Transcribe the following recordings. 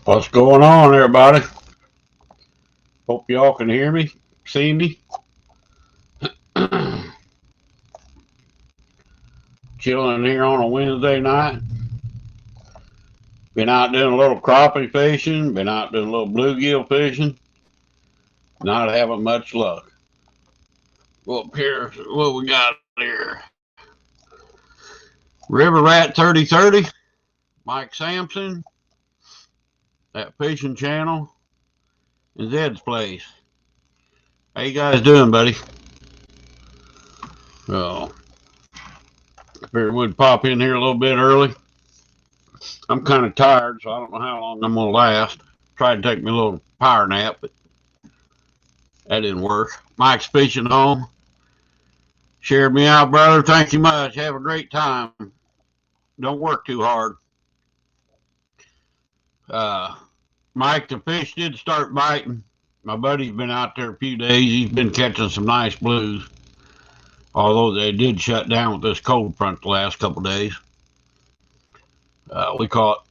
What's going on, everybody? Hope y'all can hear me, see me. Chilling here on a Wednesday night. Been out doing a little crappie fishing, been out doing a little bluegill fishing. Not having much luck. Well, up here, what we got here? River Rat 3030, Mike Sampson, that fishing channel, and Zed's place. How you guys doing, buddy? So, I figured we'd pop in here a little bit early. I'm kind of tired, so I don't know how long I'm going to last. Tried to take me a little power nap, but that didn't work. Mike's fishing home. Shared me out, brother. Thank you much. Have a great time. Don't work too hard. Mike, the fish did start biting. My buddy's been out there a few days. He's been catching some nice blues. Although they did shut down with this cold front the last couple days. We caught,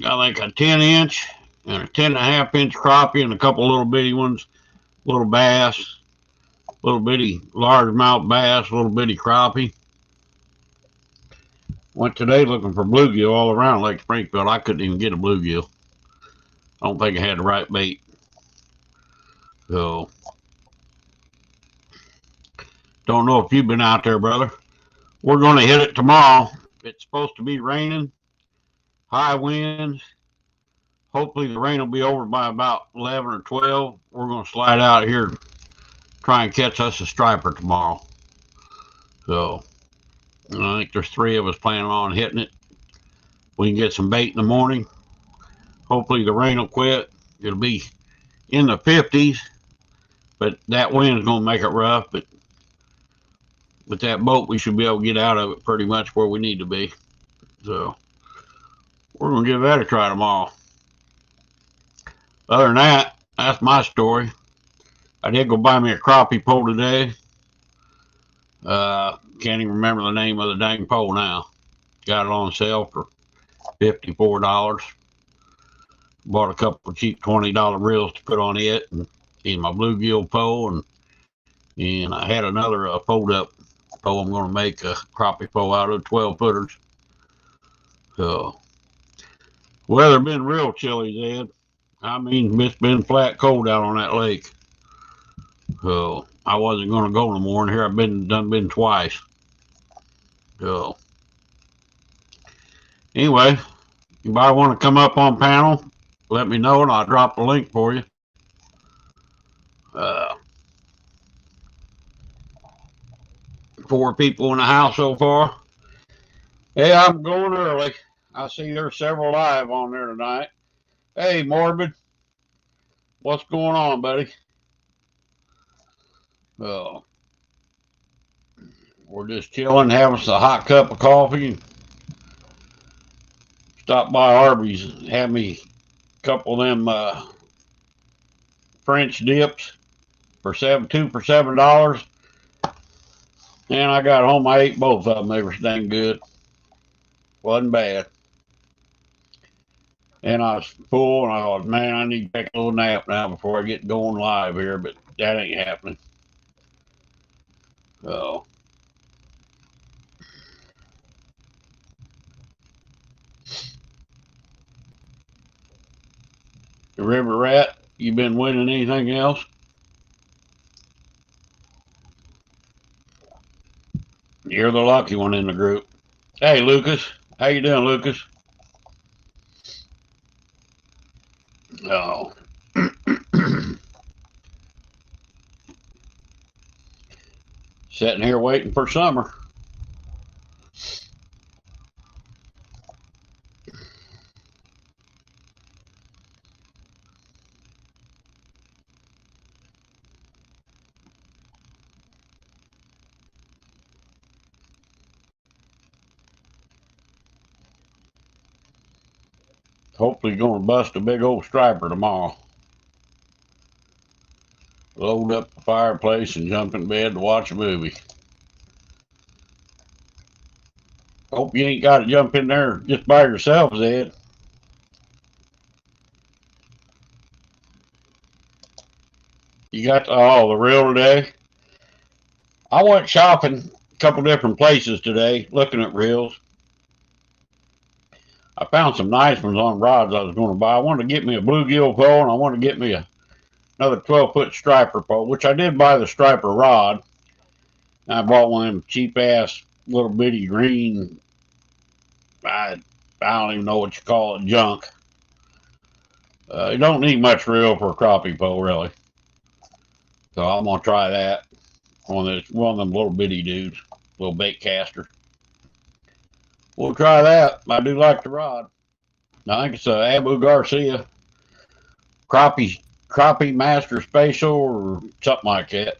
I think, a 10-inch and a 10.5-inch crappie and a couple little bitty ones, little bass, little bitty largemouth bass, little bitty crappie. Went today looking for bluegill all around Lake Springfield. I couldn't even get a bluegill. I don't think I had the right bait. So, don't know if you've been out there, brother. We're going to hit it tomorrow. It's supposed to be raining, high winds. Hopefully the rain will be over by about 11 or 12. We're going to slide out here, try and catch us a striper tomorrow. So, I think there's 3 of us planning on hitting it. We can get some bait in the morning. Hopefully the rain will quit. It'll be in the 50s, but that wind is going to make it rough. But with that boat, we should be able to get out of it pretty much where we need to be. So, we're going to give that a try tomorrow. Other than that, that's my story. I did go buy me a crappie pole today. Can't even remember the name of the dang pole now. Got it on sale for $54. Bought a couple of cheap $20 reels to put on it, and my bluegill pole, and I had another fold-up pole I'm going to make a crappie pole out of, 12-footers. So, weather been real chilly, Zed. I mean, it's been flat cold out on that lake. So, I wasn't going to go no more, and here I've been twice. So, anyway, anybody want to come up on panel, let me know, and I'll drop the link for you. 4 people in the house so far. Hey, I'm going early. I see there's several live on there tonight. Hey, Morbid. What's going on, buddy? We're just chilling, having us a hot cup of coffee. Stop by Arby's and have me a couple of them French dips for $2 for $7. And I got home, I ate both of them. They were dang good. Wasn't bad. And I was full, and I thought, man, I need to take a little nap now before I get going live here, but that ain't happening. So, the River Rat, you been winning anything else? You're the lucky one in the group. Hey, Lucas. How you doing, Lucas? Oh. Sitting here waiting for summer. Hopefully going to bust a big old striper tomorrow. Load up the fireplace and jump in bed to watch a movie. Hope you ain't got to jump in there just by yourself, Zed. You got the reel today? I went shopping a couple different places today, looking at reels. I found some nice ones on rods I was going to buy. I wanted to get me a bluegill pole, and I wanted to get me another 12-foot striper pole, which I did buy the striper rod. I bought one of them cheap ass little bitty green. I don't even know what you call it, junk. You don't need much reel for a crappie pole, really. So I'm gonna try that. One of them little bitty dudes, little bait caster. We'll try that. I do like the rod. I think it's a Abu Garcia crappie master spatial or something like that.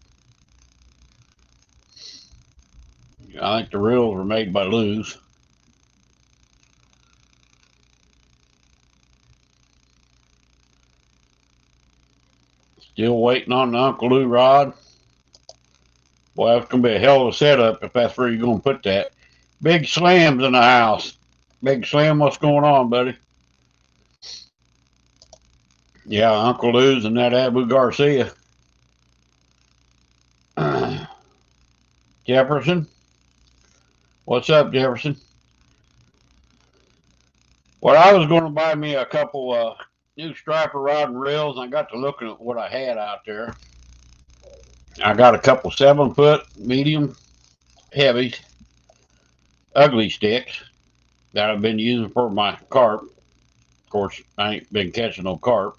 I think the reels were made by Lew's. Still waiting on the Uncle Lou rod. Boy, that's gonna be a hell of a setup if that's where you're gonna put that. Big Slam's in the house. Big Slam, what's going on, buddy? Yeah, Uncle Lou's and that Abu Garcia. Jefferson? What's up, Jefferson? Well, I was going to buy me a couple new striper rod and reels, and I got to looking at what I had out there. I got a couple 7-foot medium heavies, ugly sticks that I've been using for my carp. Of course, I ain't been catching no carp.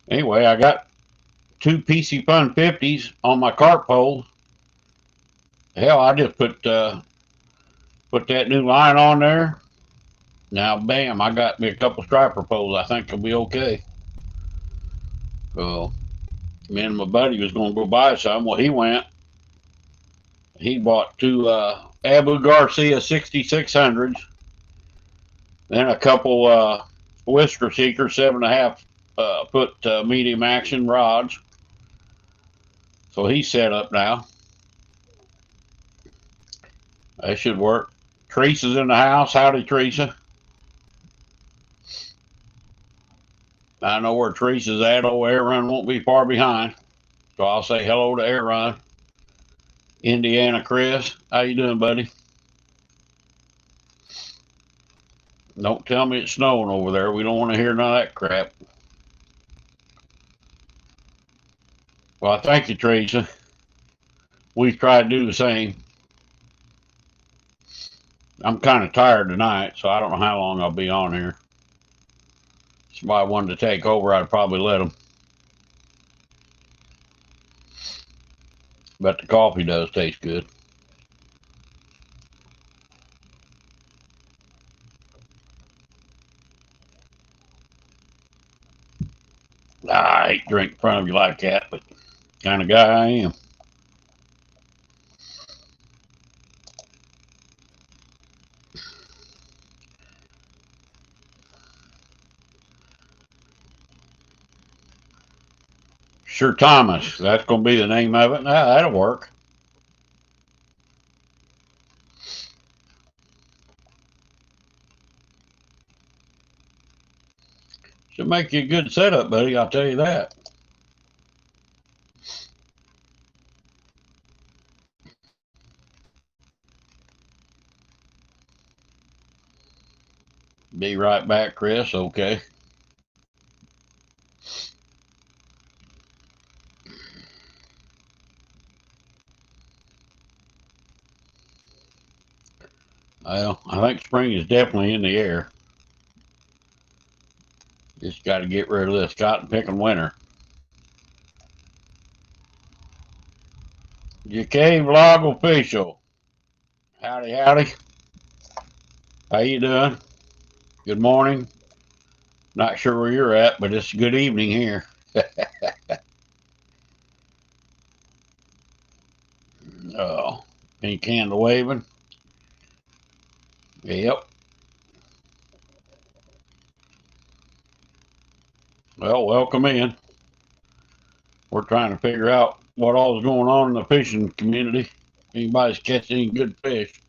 Anyway, I got two PC Fun 50s on my carp pole. Hell, I just put that new line on there. Now, bam, I got me a couple striper poles. I think it'll be okay. So, me and my buddy was going to go buy some. Well, he went. He bought two Abu Garcia 6600s, then a couple Whisker Seeker 7.5 foot medium action rods. So he's set up now. That should work. Teresa's in the house. Howdy, Teresa. I know where Teresa's at. Old Air Run won't be far behind. So I'll say hello to Air Run. Indiana Chris, how you doing, buddy? Don't tell me it's snowing over there. We don't want to hear none of that crap. Well, thank you, Teresa. We try to do the same. I'm kind of tired tonight, so I don't know how long I'll be on here. If somebody wanted to take over, I'd probably let them. But the coffee does taste good. I hate to drink in front of you like that, but kind of guy I am. Sir Thomas, that's going to be the name of it. Now, that'll work. Should make you a good setup, buddy, I'll tell you that. Be right back, Chris. Okay. Well, I think spring is definitely in the air. Just got to get rid of this cotton picking winter. GK Vlog Official. Howdy, howdy. How you doing? Good morning. Not sure where you're at, but it's good evening here. Oh, any candle waving? Yep. Well, welcome in. We're trying to figure out what all is going on in the fishing community. Anybody's catching any good fish,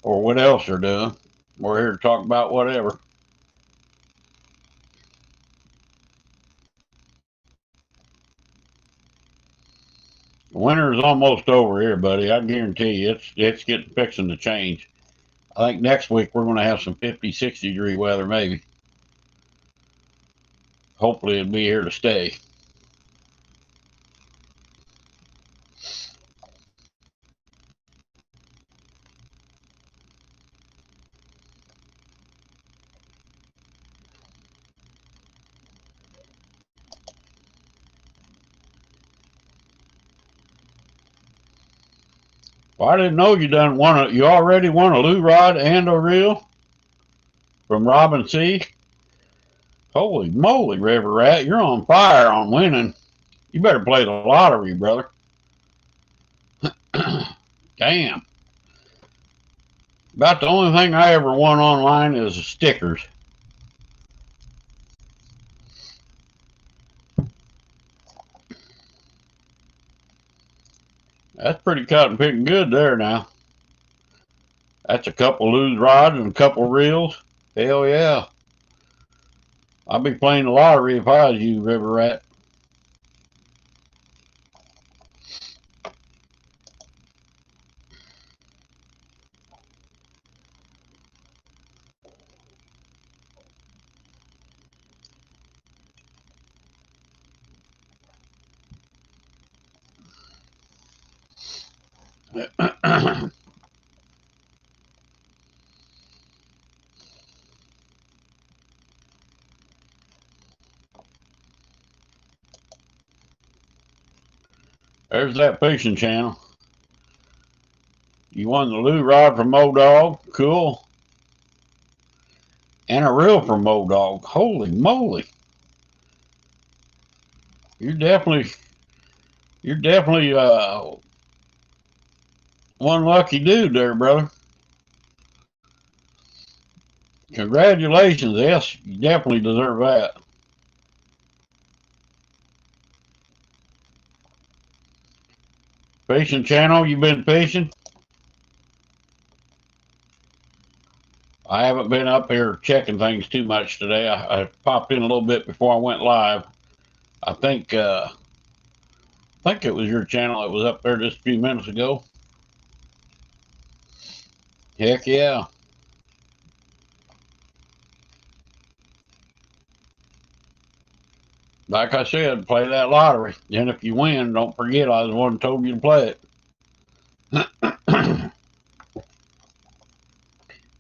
or what else they're doing. We're here to talk about whatever. Winter's almost over here, buddy. I guarantee you, it's getting fixing to change. I think next week we're going to have some 50, 60-degree weather, maybe. Hopefully, it'll be here to stay. Well, I didn't know you already won a loo rod and a reel from Robin C. Holy moly, River Rat, you're on fire on winning. You better play the lottery, brother. Damn. About the only thing I ever won online is stickers. That's pretty cotton picking good there now. That's a couple loose rods and a couple reels. Hell yeah. I'd be playing the lottery if I was you, River Rat. There's that fishing channel. You won the loo rod from Mo Dog. Cool. And a reel from Mo Dog. Holy moly. You're definitely one lucky dude there, brother. Congratulations. Yes, you definitely deserve that. Fishing channel, you been fishing? I haven't been up here checking things too much today. I popped in a little bit before I went live. I think it was your channel that was up there just a few minutes ago. Heck yeah. Like I said, play that lottery. And if you win, don't forget I was the one who told you to play it.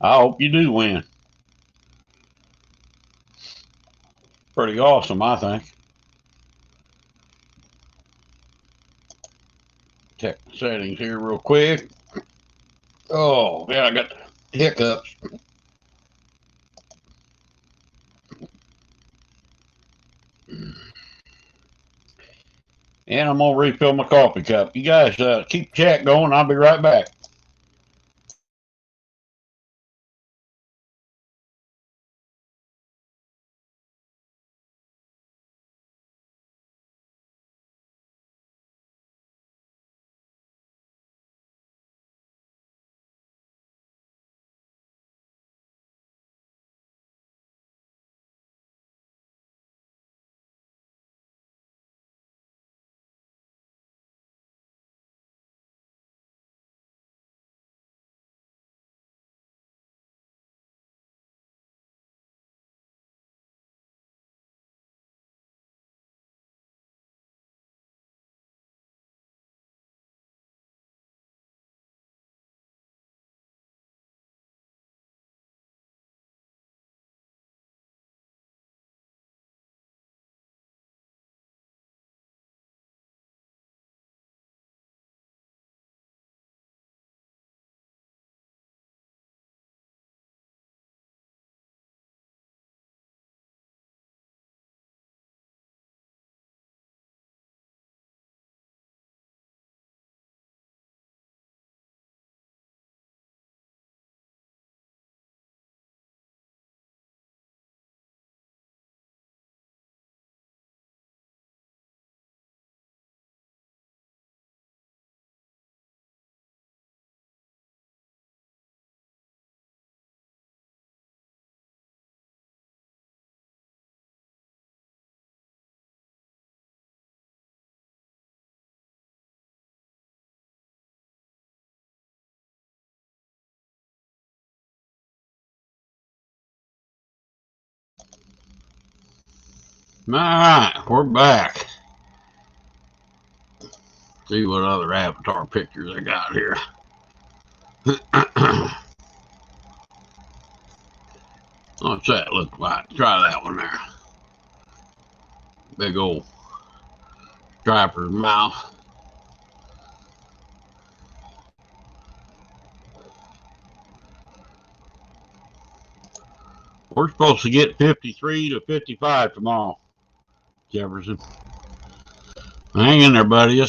I hope you do win. Pretty awesome, I think. Check the settings here real quick. Oh, yeah, I got the hiccups. And I'm going to refill my coffee cup. You guys keep chat going. I'll be right back. All right, we're back. See what other avatar pictures I got here. What's that look like? Try that one there. Big old striper's mouth. We're supposed to get 53 to 55 tomorrow, Jefferson. Hang in there, buddy.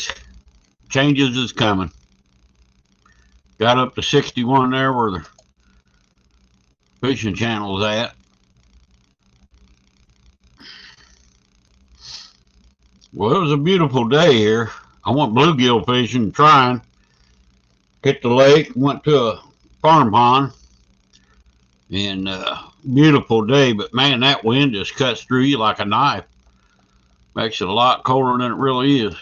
Changes is coming. Got up to 61 there where the fishing channel's at. Well, it was a beautiful day here. I went bluegill fishing, trying. Hit the lake, went to a farm pond, and beautiful day. But man, that wind just cuts through you like a knife. Makes it a lot colder than it really is.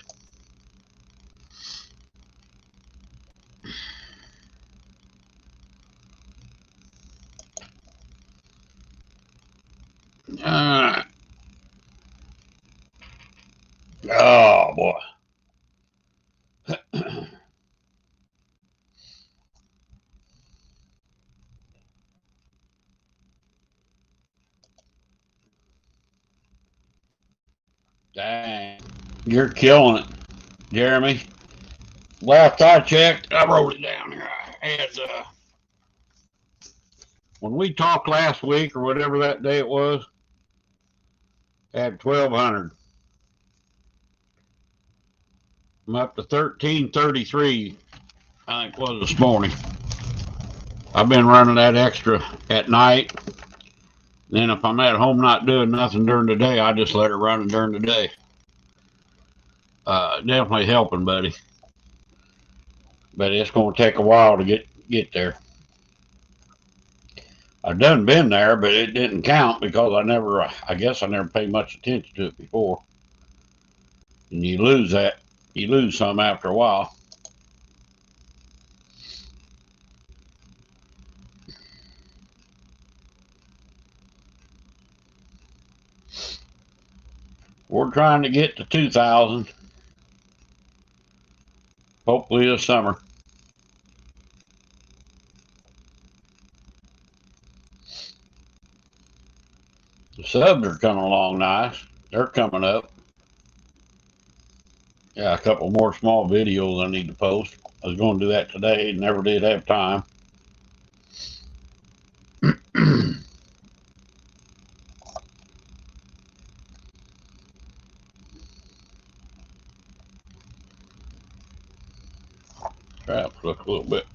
All right. Oh boy. Dang. You're killing it, Jeremy. Last I checked, I wrote it down here. I had when we talked last week or whatever that day it was, I had 1,200. I'm up to 1,333, I think was this morning. I've been running that extra at night. Then if I'm at home not doing nothing during the day, I just let it run during the day. Definitely helping, buddy. But it's going to take a while to get there. I've done been there, but it didn't count because I guess I never paid much attention to it before. And you lose some after a while. We're trying to get to 2,000. Hopefully this summer. The subs are coming along nice. They're coming up. Yeah, a couple more small videos I need to post. I was going to do that today. Never did have time. Traps look a little bit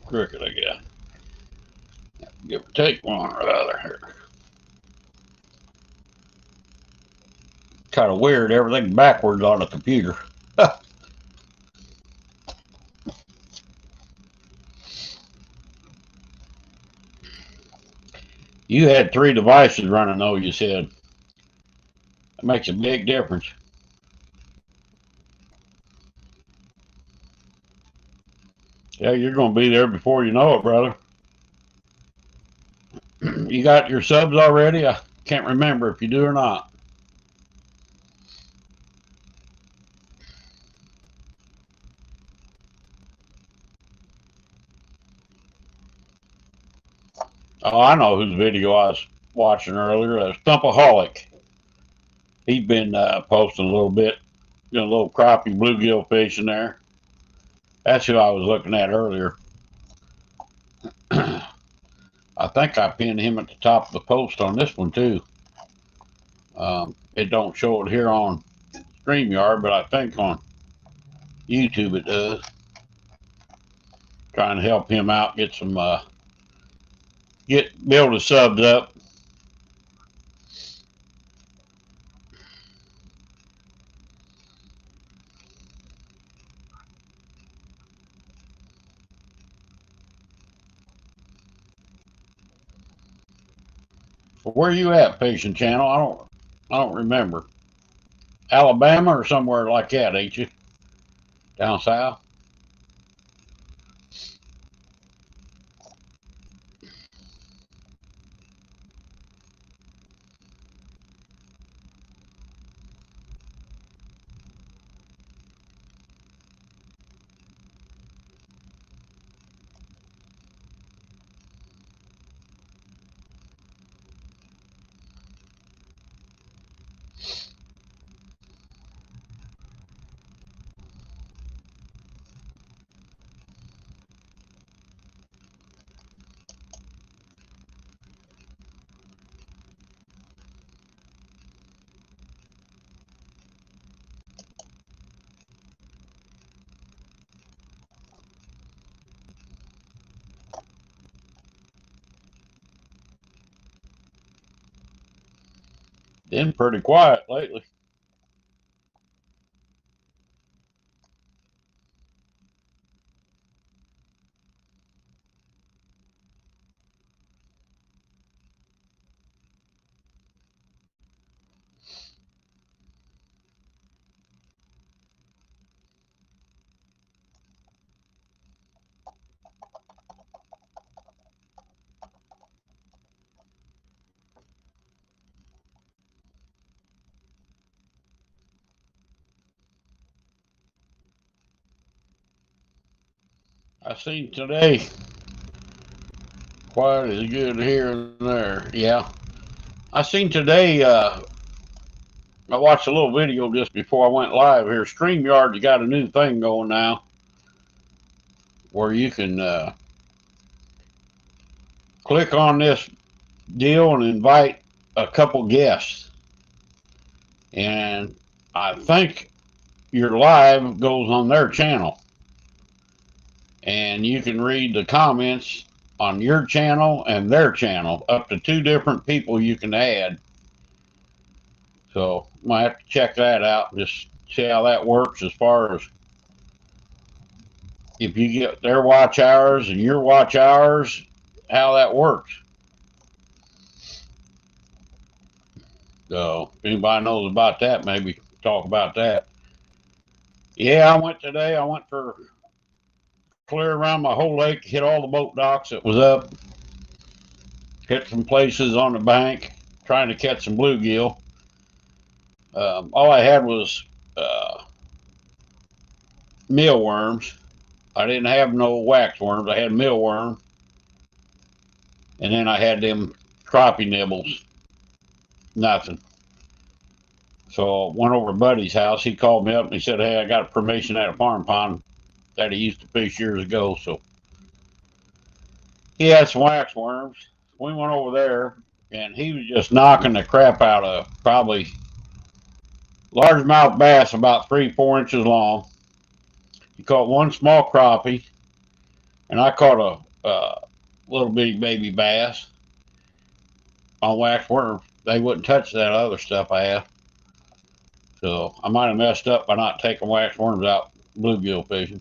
crooked, I guess. Give or take one or the other here. Kind of weird, everything backwards on the computer. You had 3 devices running though, you said. That makes a big difference. Yeah, you're going to be there before you know it, brother. You got your subs already? I can't remember if you do or not. Oh, I know whose video I was watching earlier. Stumpaholic. He's been posting a little bit, a little crappie bluegill fishing there. That's who I was looking at earlier. I think I pinned him at the top of the post on this one too. It don't show it here on StreamYard, but I think on YouTube it does. Trying to help him out, get some, build his subs up. Where you at, Fishing Channel? I don't remember. Alabama or somewhere like that, ain't you? Down south. Been pretty quiet lately. I seen today, quiet is good here and there. Yeah. I seen today, I watched a little video just before I went live here. StreamYard's got a new thing going now where you can click on this deal and invite a couple guests. And I think your live goes on their channel. And you can read the comments on your channel and their channel. Up to 2 different people you can add. So might have to check that out and just see how that works as far as if you get their watch hours and your watch hours, how that works. So if anybody knows about that, maybe talk about that. Yeah, I went today. I went for clear around my whole lake, hit all the boat docks that was up, hit some places on the bank, trying to catch some bluegill. All I had was mealworms. I didn't have no waxworms. I had mealworm, and then I had them crappie nibbles. Nothing. So I went over to Buddy's house. He called me up and he said, "Hey, I got permission at a farm pond that he used to fish years ago." So he had some waxworms. We went over there, and he was just knocking the crap out of probably largemouth bass about 3-4 inches long. He caught one small crappie, and I caught a little bitty baby bass on waxworms. They wouldn't touch that other stuff I had. So I might have messed up by not taking waxworms out bluegill fishing.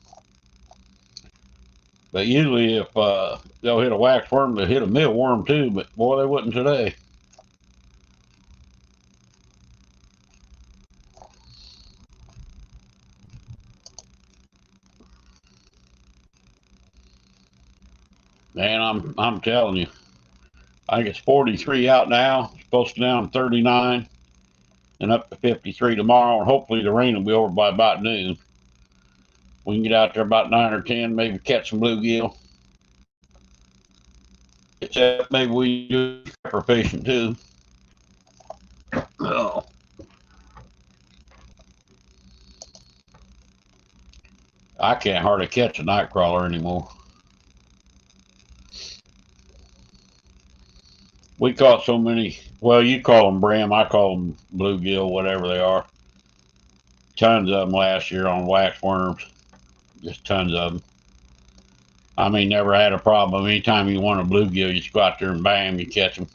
But usually if they'll hit a waxworm, they'll hit a mealworm too, but boy, they wouldn't today. Man, I'm telling you, I think it's 43 out now. It's supposed to down 39 and up to 53 tomorrow, and hopefully the rain will be over by about noon. We can get out there about 9 or 10, maybe catch some bluegill. Except maybe we do for fishing too. Oh. I can't hardly catch a night crawler anymore. We caught so many. Well, you call them brim, I call them bluegill, whatever they are. Tons of them last year on waxworms. Just tons of them. I mean, never had a problem. Anytime you want a bluegill, you just go out there and bam, you catch them.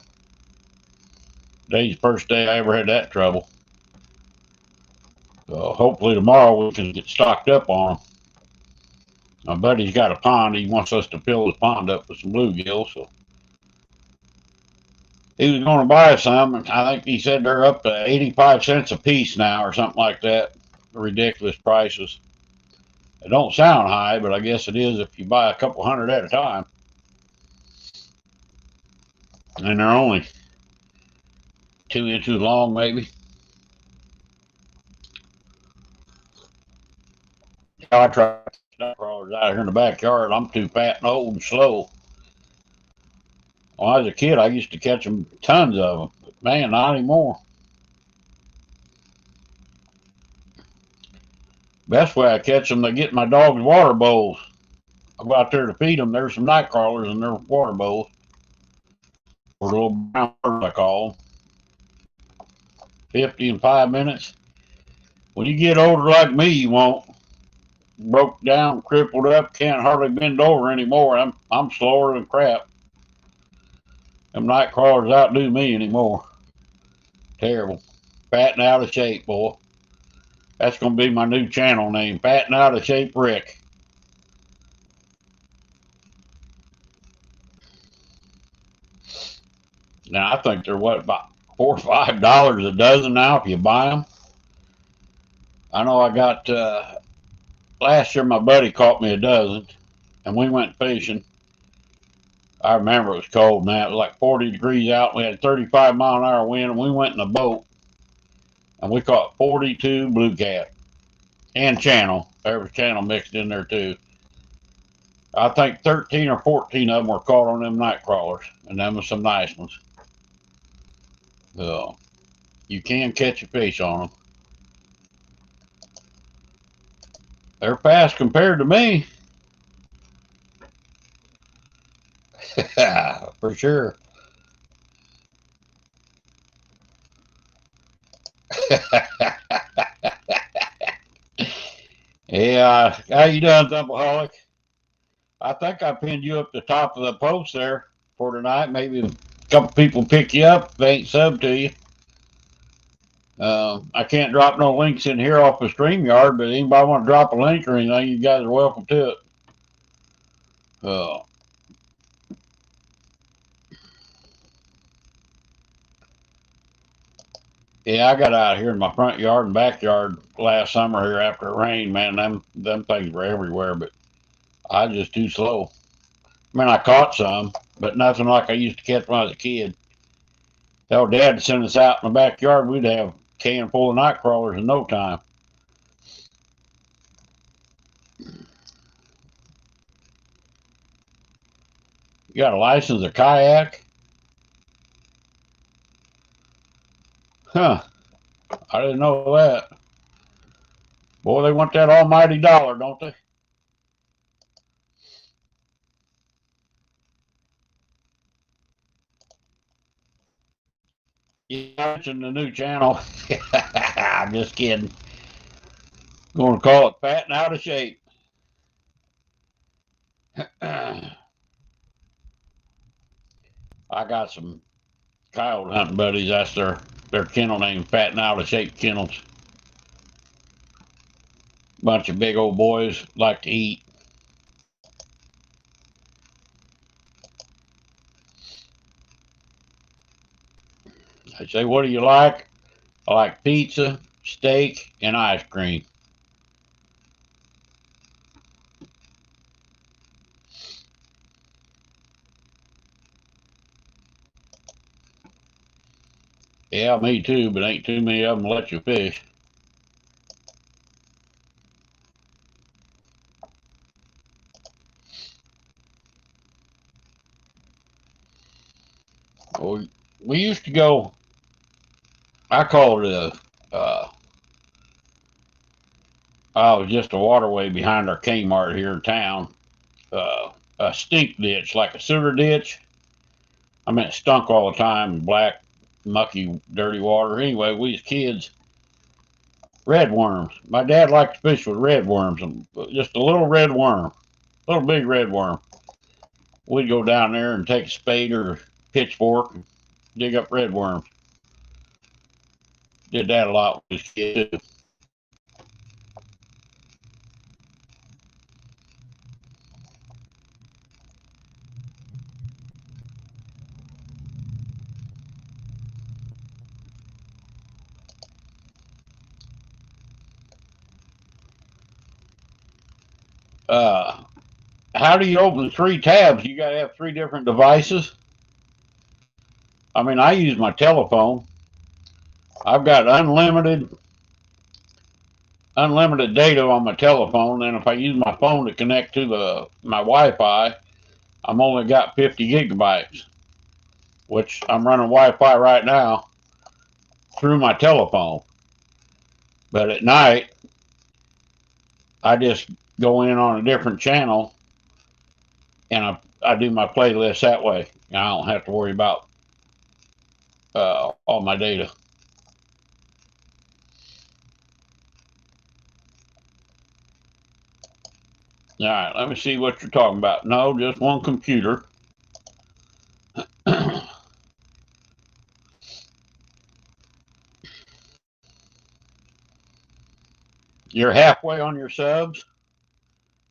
Today's the first day I ever had that trouble. So hopefully tomorrow we can get stocked up on them. My buddy's got a pond. He wants us to fill his pond up with some bluegill, so he was going to buy some, and I think he said they're up to 85 cents a piece now or something like that. Ridiculous prices. It don't sound high, but I guess it is if you buy a couple hundred at a time. And they're only 2 inches long, maybe. I tried snow crawlers out here in the backyard. I'm too fat and old and slow. When I was a kid, I used to catch them, tons of them. But man, not anymore. Best way I catch them, they get in my dog's water bowls. I go out there to feed them. There's some night crawlers in their water bowls, or little brown birds I call them. 50 in 5 minutes. When you get older like me, you won't. Broke down, crippled up, can't hardly bend over anymore. I'm slower than crap. Them night crawlers outdo me anymore. Terrible. Fat and out of shape, boy. That's gonna be my new channel name, Fat and Out of Shape Rick. Now I think they're what, about $4 or $5 a dozen now if you buy them. I know I got last year my buddy caught me a dozen, and we went fishing. I remember it was cold, man. It was like 40 degrees out. We had 35-mile-an-hour wind, and we went in a boat, and we caught 42 bluecat and channel. There was channel mixed in there too. I think 13 or 14 of them were caught on them night crawlers, and them were some nice ones. So you can catch a fish on them. They're fast compared to me. For sure. Yeah, how you doing, Thumpaholic? I think I pinned you up the top of the post there for tonight. Maybe a couple people pick you up if they ain't sub to you. I can't drop no links in here off the StreamYard, but anybody want to drop a link or anything, you guys are welcome to it. Yeah, I got out here in my front yard and backyard last summer here after it rained, man. Them things were everywhere, but I was just too slow. I mean, I caught some, but nothing like I used to catch when I was a kid. Hell, Dad sent us out in the backyard. We'd have a can full of night crawlers in no time. You got a license to kayak? Huh. I didn't know that. Boy, they want that almighty dollar, don't they? You mentioned the new channel. I'm just kidding. Going to call it Fat and Out of Shape. I got some coyote hunting buddies. That's their kennel name, Fat and Out of Shape Kennels. Bunch of big old boys like to eat. I say, what do you like? I like pizza, steak, and ice cream. Yeah, me too, but ain't too many of them let you fish. Well, we used to go, I call it was just a waterway behind our Kmart here in town. A stink ditch, like a sewer ditch. I mean, it stunk all the time, black, mucky, dirty water. Anyway, we as kids, red worms. My dad liked to fish with red worms, just a little red worm, little big red worm. We'd go down there and take a spade or a pitchfork and dig up red worms. Did that a lot with his kids too. Uh, how do you open 3 tabs? You got to have 3 different devices. I mean, I use my telephone. I've got unlimited data on my telephone, and if I use my phone to connect to my Wi-Fi, I'm only got 50 gigabytes, which I'm running Wi-Fi right now through my telephone. But at night, I just go in on a different channel and I do my playlist that way. I don't have to worry about all my data. All right, let me see what you're talking about. No, just one computer. You're halfway on your subs?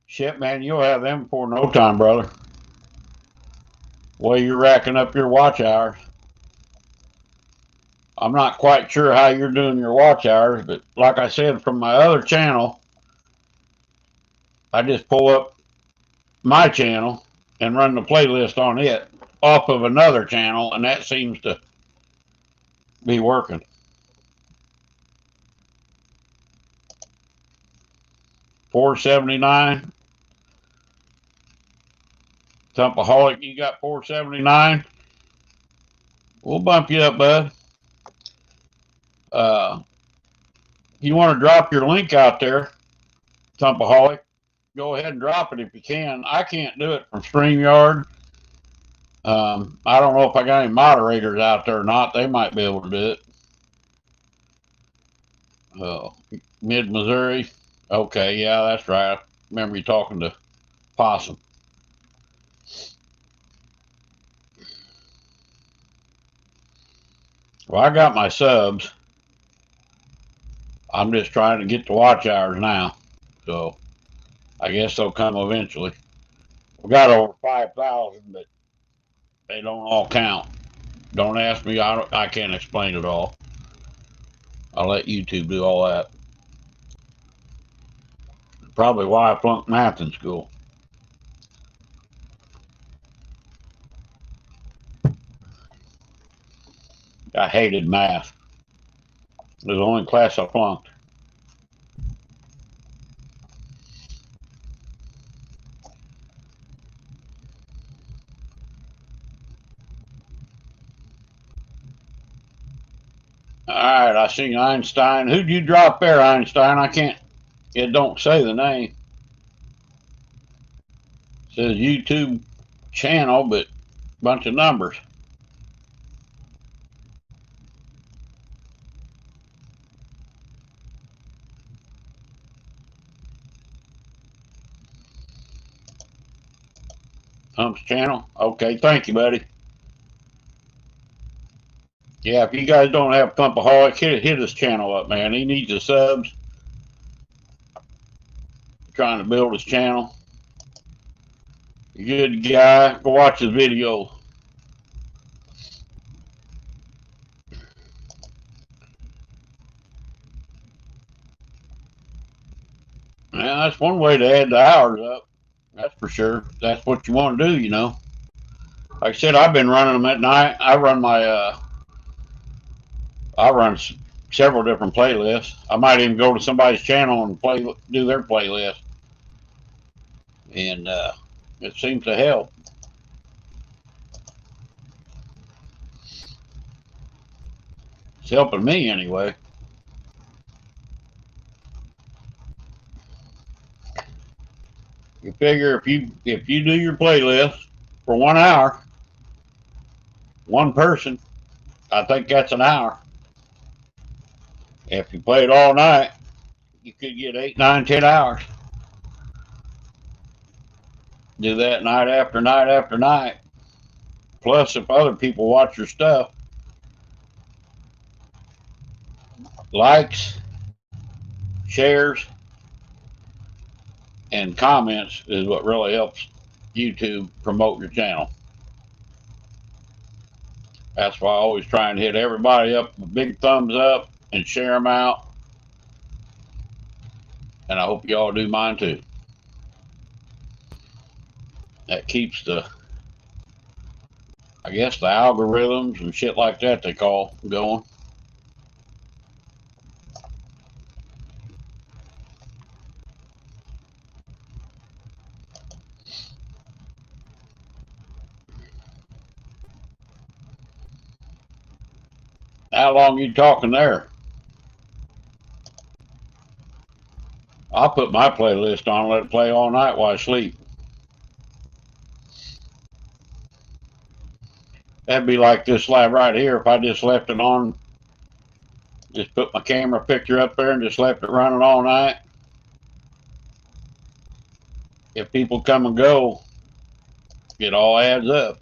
Shit, man, you'll have them before no time, brother. Well, you're racking up your watch hours. I'm not quite sure how you're doing your watch hours, but like I said, from my other channel, I just pull up my channel and run the playlist on it off of another channel, and that seems to be working. $4.79. Thumpaholic, you got $4.79. We'll bump you up, bud. You want to drop your link out there, Thumpaholic? Go ahead and drop it if you can. I can't do it from StreamYard. I don't know if I got any moderators out there or not. They might be able to do it. Mid Missouri. Okay, yeah, that's right. I remember you talking to Possum. Well, I got my subs. I'm just trying to get the watch hours now. So I guess they'll come eventually. We got over 5,000, but they don't all count. Don't ask me. I can't explain it all. I'll let YouTube do all that. Probably why I flunked math in school. I hated math. It was the only class I flunked. All right, I seen Einstein. Who'd you drop there, Einstein? I can't. It don't say the name. It says YouTube channel, but bunch of numbers. Hump's channel. Okay, thank you, buddy. Yeah, if you guys don't have Thumpaholic, hit his channel up, man. He needs the subs. Trying to build his channel. Good guy. Go watch his video. Man, that's one way to add the hours up. That's for sure. That's what you want to do, you know. Like I said, I've been running them at night. I run several different playlists. I might even go to somebody's channel and do their playlist, and it seems to help. It's helping me anyway. You figure if you do your playlist for 1 hour, one person, I think that's an hour. If you play it all night, you could get 8, 9, 10 hours. Do that night after night after night. Plus, if other people watch your stuff, likes, shares, and comments is what really helps YouTube promote your channel. That's why I always try and hit everybody up with a big thumbs up and share them out. And I hope y'all do mine too. That keeps I guess the algorithms and shit like that they call going. How long you talking there? I'll put my playlist on, let it play all night while I sleep. That'd be like this live right here if I just left it on, just put my camera picture up there and just left it running all night. If people come and go, it all adds up.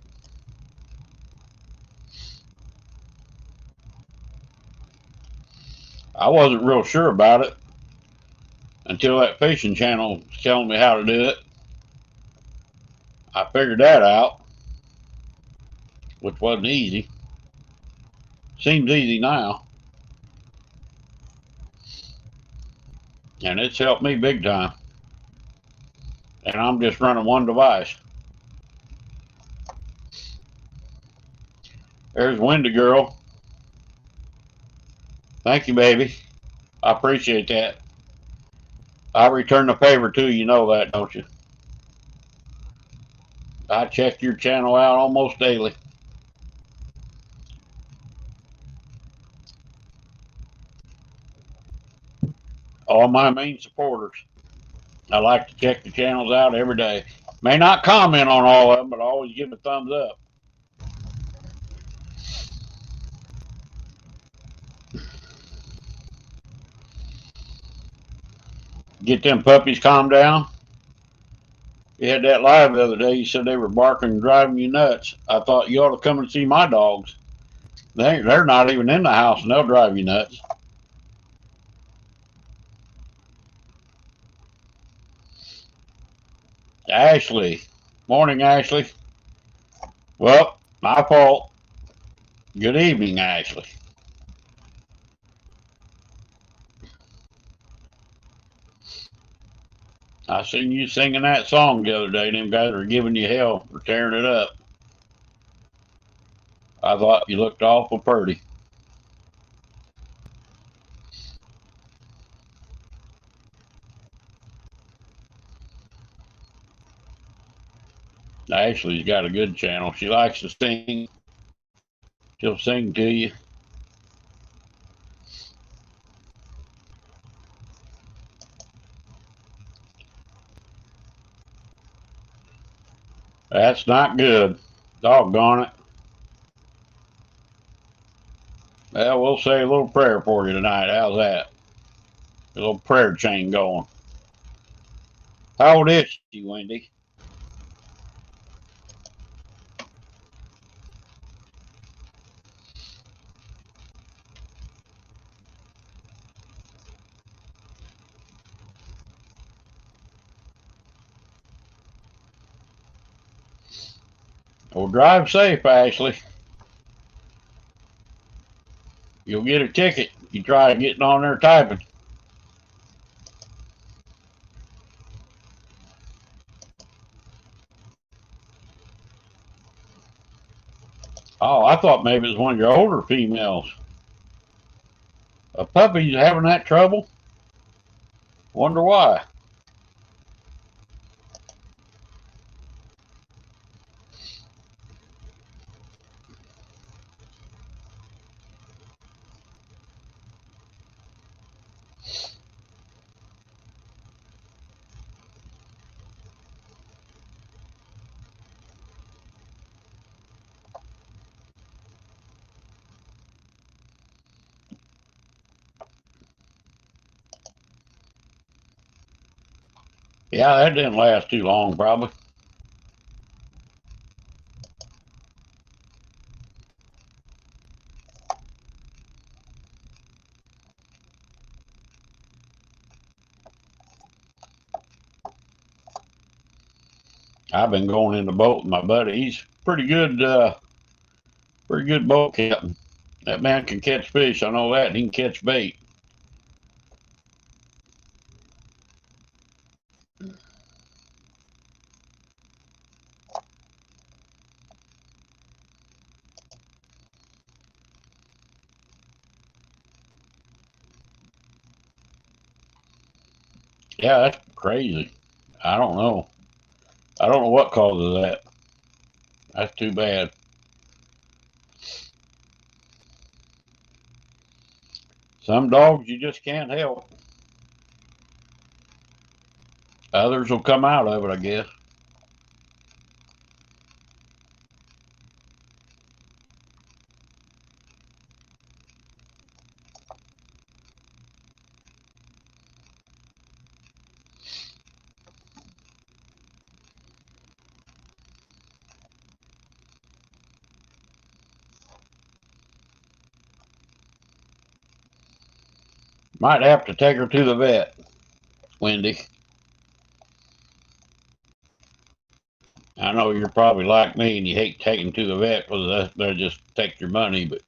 I wasn't real sure about it until that fishing channel was telling me how to do it. I figured that out, which wasn't easy. Seems easy now, and it's helped me big time. And I'm just running one device. There's Wendy Girl. Thank you, baby. I appreciate that. I return the favor too, you know that, don't you? I check your channel out almost daily. All my main supporters. I like to check the channels out every day. May not comment on all of them, but I always give a thumbs up. Get them puppies calmed down. You had that live the other day. You said they were barking and driving you nuts. I thought you ought to come and see my dogs. They're not even in the house and they'll drive you nuts. Ashley. Morning, Ashley. Well, my fault. Good evening, Ashley. I seen you singing that song the other day. Them guys were giving you hell for tearing it up. I thought you looked awful pretty. Ashley's got a good channel. She likes to sing. She'll sing to you. That's not good. Doggone it. Well, we'll say a little prayer for you tonight. How's that? A little prayer chain going. How old is she, Wendy? Well, drive safe, Ashley. You'll get a ticket. You try getting on there typing. Oh, I thought maybe it was one of your older females. A puppy's having that trouble? Wonder why. Yeah, that didn't last too long, probably. I've been going in the boat with my buddy. He's pretty good boat captain. That man can catch fish. I know that. And he can catch bait. Yeah, that's crazy. I don't know. I don't know what causes that. That's too bad. Some dogs you just can't help. Others will come out of it, I guess. Might have to take her to the vet, Wendy. I know you're probably like me and you hate taking to the vet because they just take your money, but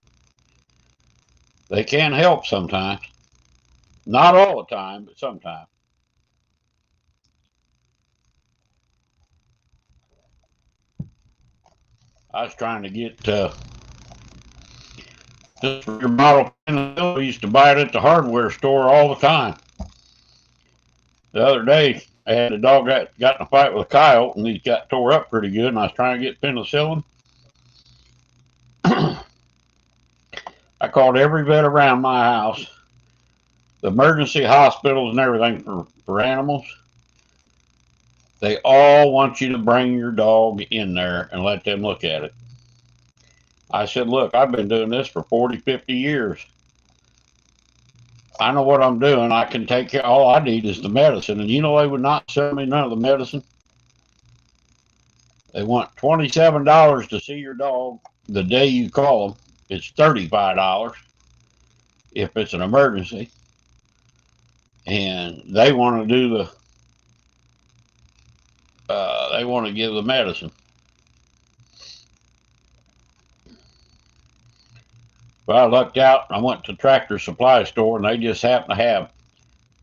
they can help sometimes. Not all the time, but sometimes. I was trying to get just your bottle penicillin. We used to buy it at the hardware store all the time. The other day, I had a dog that got in a fight with a coyote and he got tore up pretty good, and I was trying to get penicillin. I called every vet around my house, the emergency hospitals and everything for animals. They all want you to bring your dog in there and let them look at it. I said, look, I've been doing this for 40, 50 years. I know what I'm doing. I can take care. All I need is the medicine. And you know, they would not sell me none of the medicine. They want $27 to see your dog the day you call them. It's $35 if it's an emergency. And they want to do they want to give the medicine. But I lucked out. I went to Tractor Supply store and they just happened to have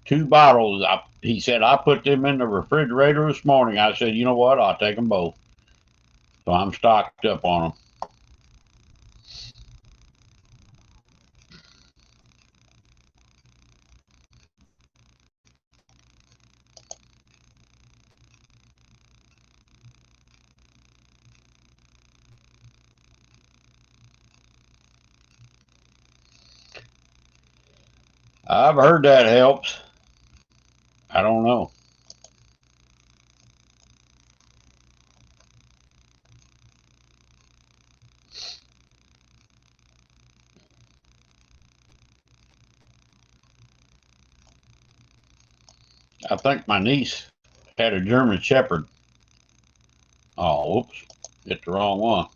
2 bottles. He said, I put them in the refrigerator this morning. I said, you know what? I'll take them both. So I'm stocked up on them. I've heard that helps. I don't know. I think my niece had a German Shepherd. Oh, whoops. Hit the wrong one.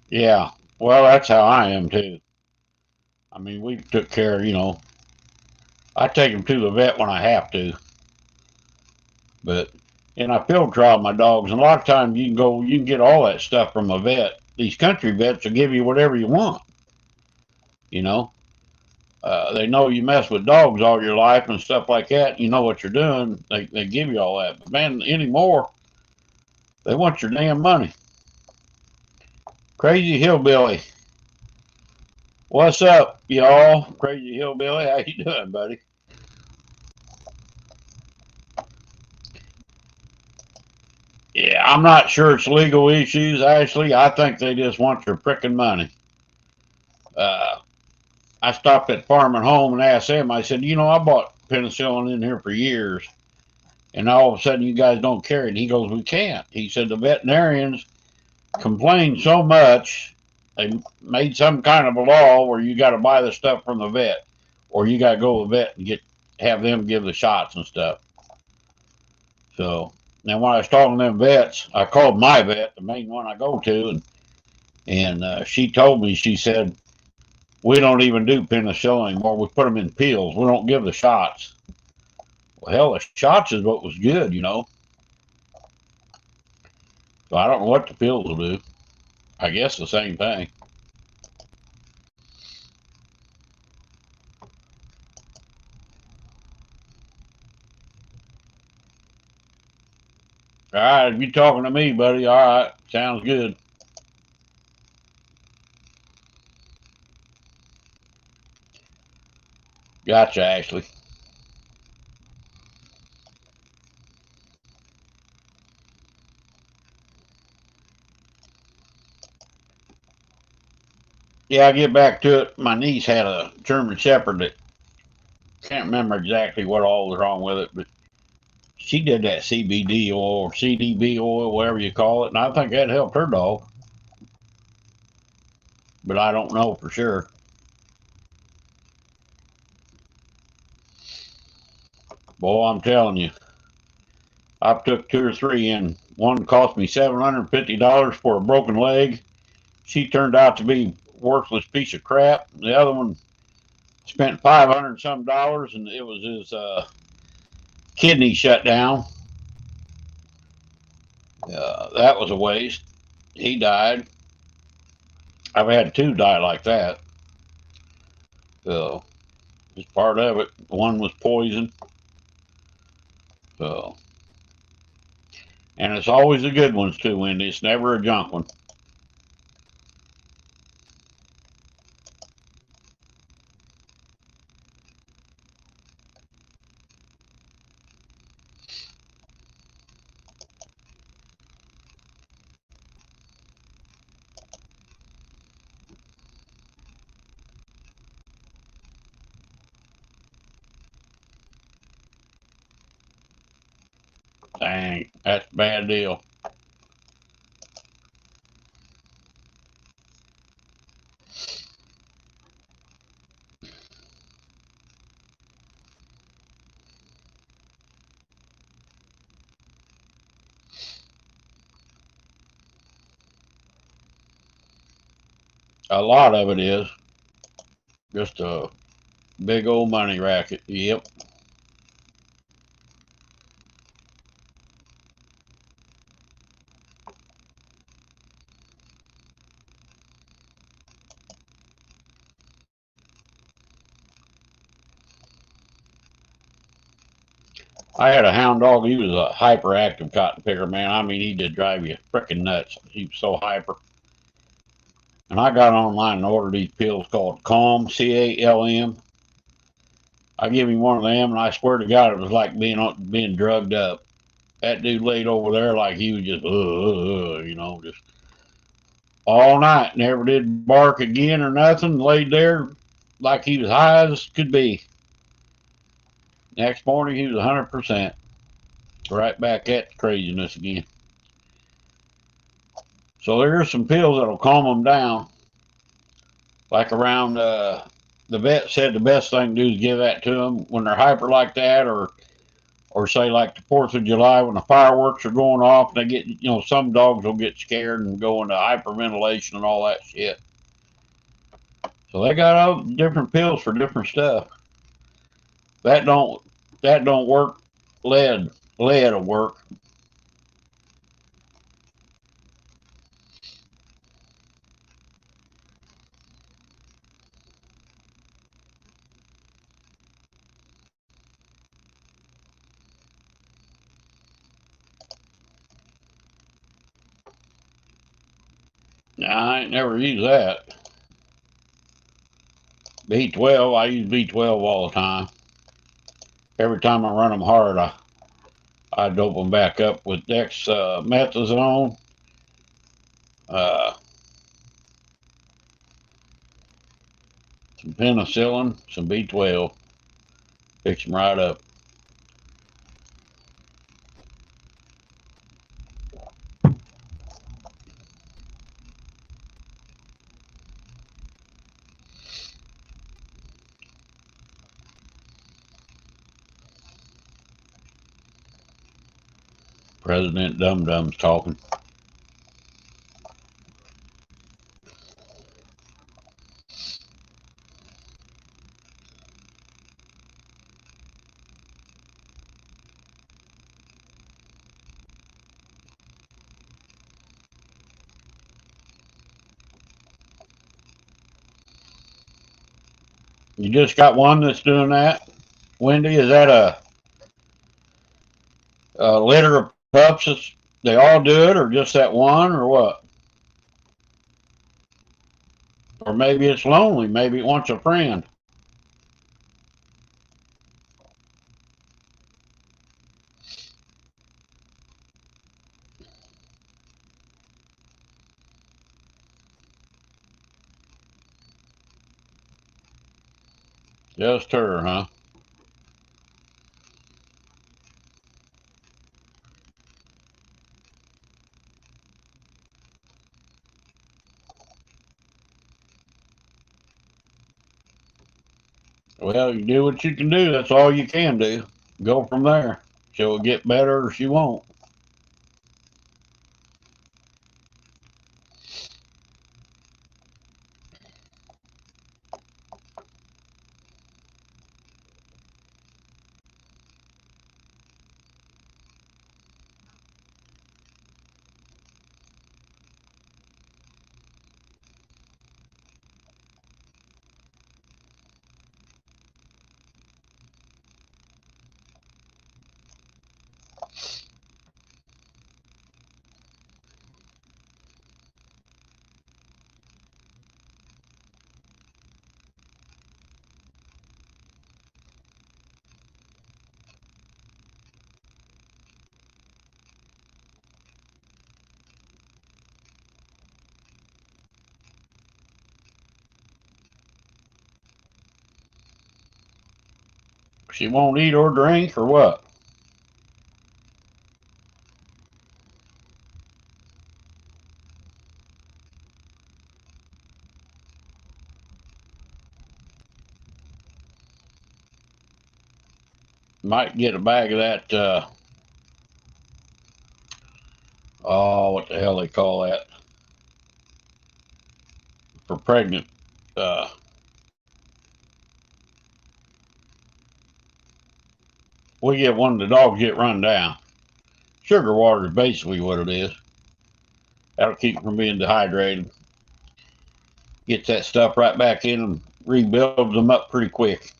Yeah. Well, that's how I am too. I mean, we took care, I take them to the vet when I have to, but and I field trial my dogs. And a lot of times you can get all that stuff from a vet. These country vets will give you whatever you want. You know, they know you mess with dogs all your life and stuff like that. You know what you're doing. They give you all that. But man, anymore, they want your damn money. Crazy Hillbilly. What's up, y'all? Crazy Hillbilly. How you doing, buddy? Yeah, I'm not sure it's legal issues, Ashley. I think they just want your frickin' money. Uh, I stopped at Farm and Home and asked them, I said, I bought penicillin in here for years, and all of a sudden you guys don't carry it. And he goes, we can't. He said, the veterinarians complain so much, they made some kind of a law where you got to buy the stuff from the vet, or you got to go to the vet and have them give the shots and stuff. So now when I was talking to them vets, I called my vet, the main one I go to, and she told me, she said, we don't even do penicillin anymore. We put them in pills. We don't give the shots. Well, hell, the shots is what was good. So I don't know what the pills will do. I guess the same thing. All right, if you're talking to me, buddy, all right, sounds good. Gotcha, Ashley. Yeah, I get back to it. My niece had a German Shepherd that can't remember exactly what all was wrong with it, but she did that CBD oil or CDB oil, whatever you call it, and I think that helped her dog, but I don't know for sure. Boy, I'm telling you, I've took two or three, and one cost me $750 for a broken leg. She turned out to be a worthless piece of crap. The other one spent 500 some dollars, and it was his kidney shut down. That was a waste. He died. I've had two die like that. So it's part of it. One was poison. So, and it's always the good ones too, Wendy. It's never a junk one. Dang, that's a bad deal. A lot of it is just a big old money racket. Yep. I had a hound dog. He was a hyperactive cotton picker, man. I mean, he did drive you freaking nuts. He was so hyper. And I got online and ordered these pills called Calm, CALM. I give him one of them, and I swear to God, it was like being drugged up. That dude laid over there like he was just, just all night. Never did bark again or nothing. Laid there like he was high as could be. Next morning, he was 100%. Right back at the craziness again. So there's some pills that'll calm them down. Like around, the vet said the best thing to do is give that to them when they're hyper like that, or say like the 4th of July when the fireworks are going off. They get, some dogs will get scared and go into hyperventilation and all that shit. So they got all different pills for different stuff. That don't that don't work. Lead will work. Nah, I ain't never used that. B12, I use B12 all the time. Every time I run them hard, I dope them back up with dexamethasone, uh, some penicillin, some B12. Fix them right up. President Dum Dum's talking. You just got one that's doing that, Wendy? Is that a litter of pups? They all do it, or just that one, or what? Or maybe it's lonely. Maybe it wants a friend. Just her, huh? Well, you do what you can do. That's all you can do. Go from there. She'll get better or she won't. She won't eat or drink or what? Might get a bag of that, oh, what the hell they call that? For pregnant. Uh, we get one of the dogs get run down. Sugar water is basically what it is. That'll keep them from being dehydrated. Gets that stuff right back in them, rebuilds them up pretty quick.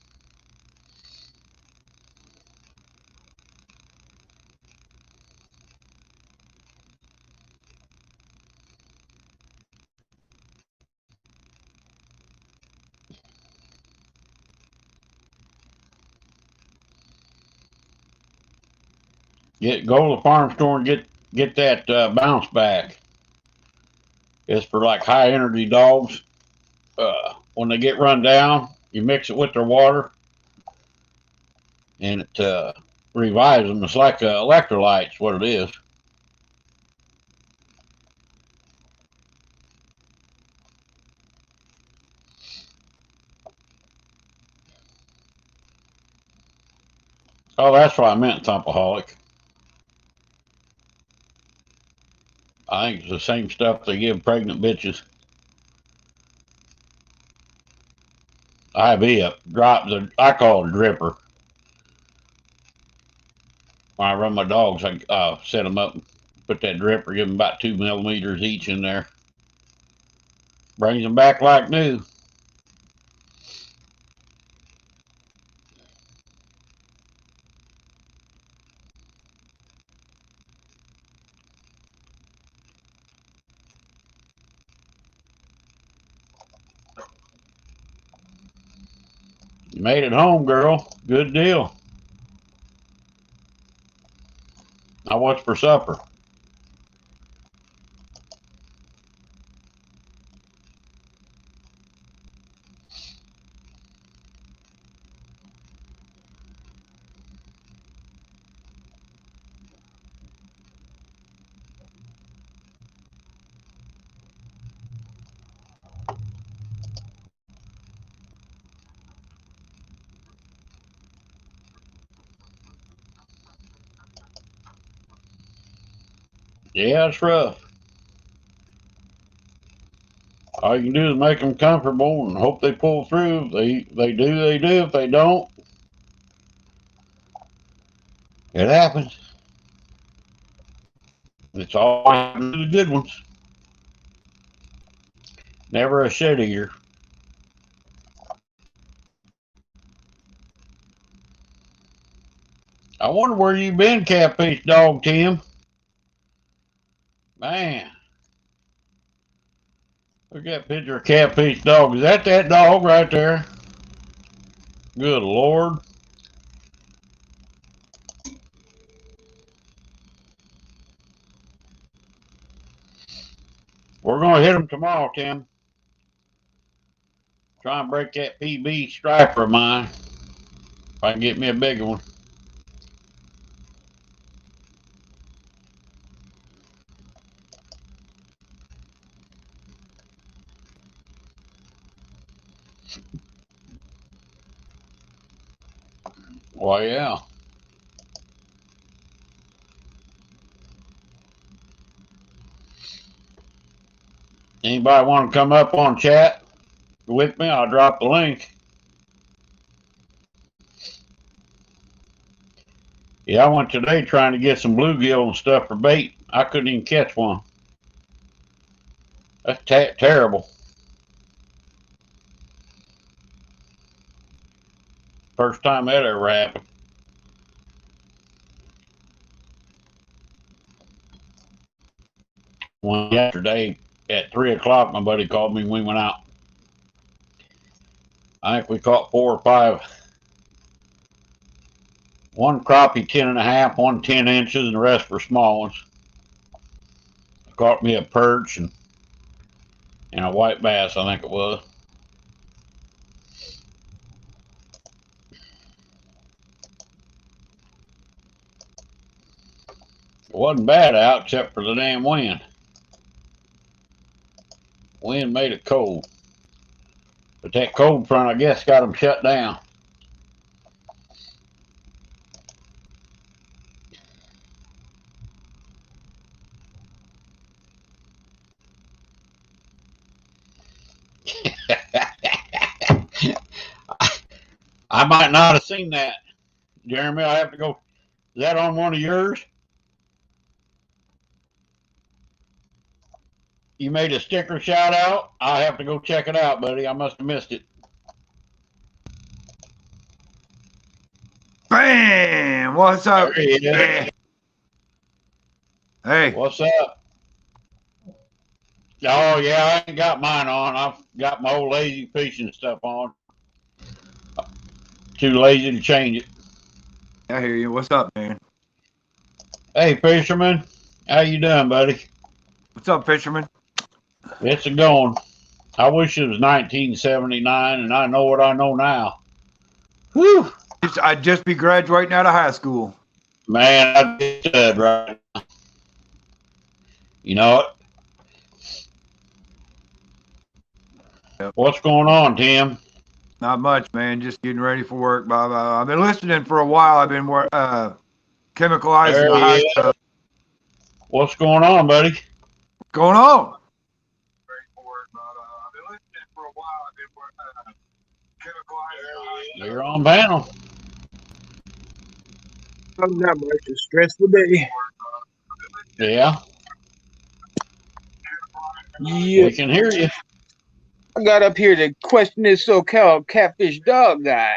Go to the farm store and get that bounce back. It's for like high energy dogs. When they get run down, you mix it with their water, and it revives them. It's like electrolytes, what it is. Oh, that's what I meant, Thumpaholic. I think it's the same stuff they give pregnant bitches. IV up, drop the. I call it a dripper. When I run my dogs, I set them up, put that dripper, give them about 2 millimeters each in there. Brings them back like new. You made it home, girl. Good deal. Now what's for supper? Yeah, it's rough. All you can do is make them comfortable and hope they pull through. They do, they do. If they don't, it happens. It's all the good ones. Never a shit eater. I wonder where you been, catfish dog, Tim. Man, look at that picture of catfish dog. Is that dog right there? Good Lord. We're going to hit them tomorrow, Tim. Try and break that PB striper of mine. If I can get me a bigger one. Well, yeah. Anybody want to come up on chat with me? I'll drop the link. Yeah, I went today trying to get some bluegill and stuff for bait. I couldn't even catch one. That's terrible. First time that ever happened. One yesterday at 3 o'clock, my buddy called me and we went out. I think we caught 4 or 5. One crappie 10.5, one 10 inches, and the rest were small ones. Caught me a perch and a white bass, I think it was. It wasn't bad out except for the damn wind. Wind made it cold. But that cold front, I guess, got them shut down. I might not have seen that, Jeremy. I have to go. Is that on one of yours? You made a sticker shout out? I'll have to go check it out, buddy. I must have missed it. Bam! What's up? Hey. What's up? Oh, yeah, I ain't got mine on. I've got my old lazy fishing stuff on. Too lazy to change it. I hear you. What's up, man? Hey, fisherman. How you doing, buddy? What's up, fisherman? It's a going. I wish it was 1979 and I know what I know now. Whew. I'd just be graduating out of high school. Man, I'd be stud right now. You know it? Yep. What's going on, Tim? Not much, man. Just getting ready for work. Blah, blah. I've been listening for a while. I've been chemicalizing the high stuff. What's going on, buddy? What's going on? You're on panel. Not much. A stressful day. Yeah. Yeah. We can hear you. I got up here to question this so-called catfish dog guy.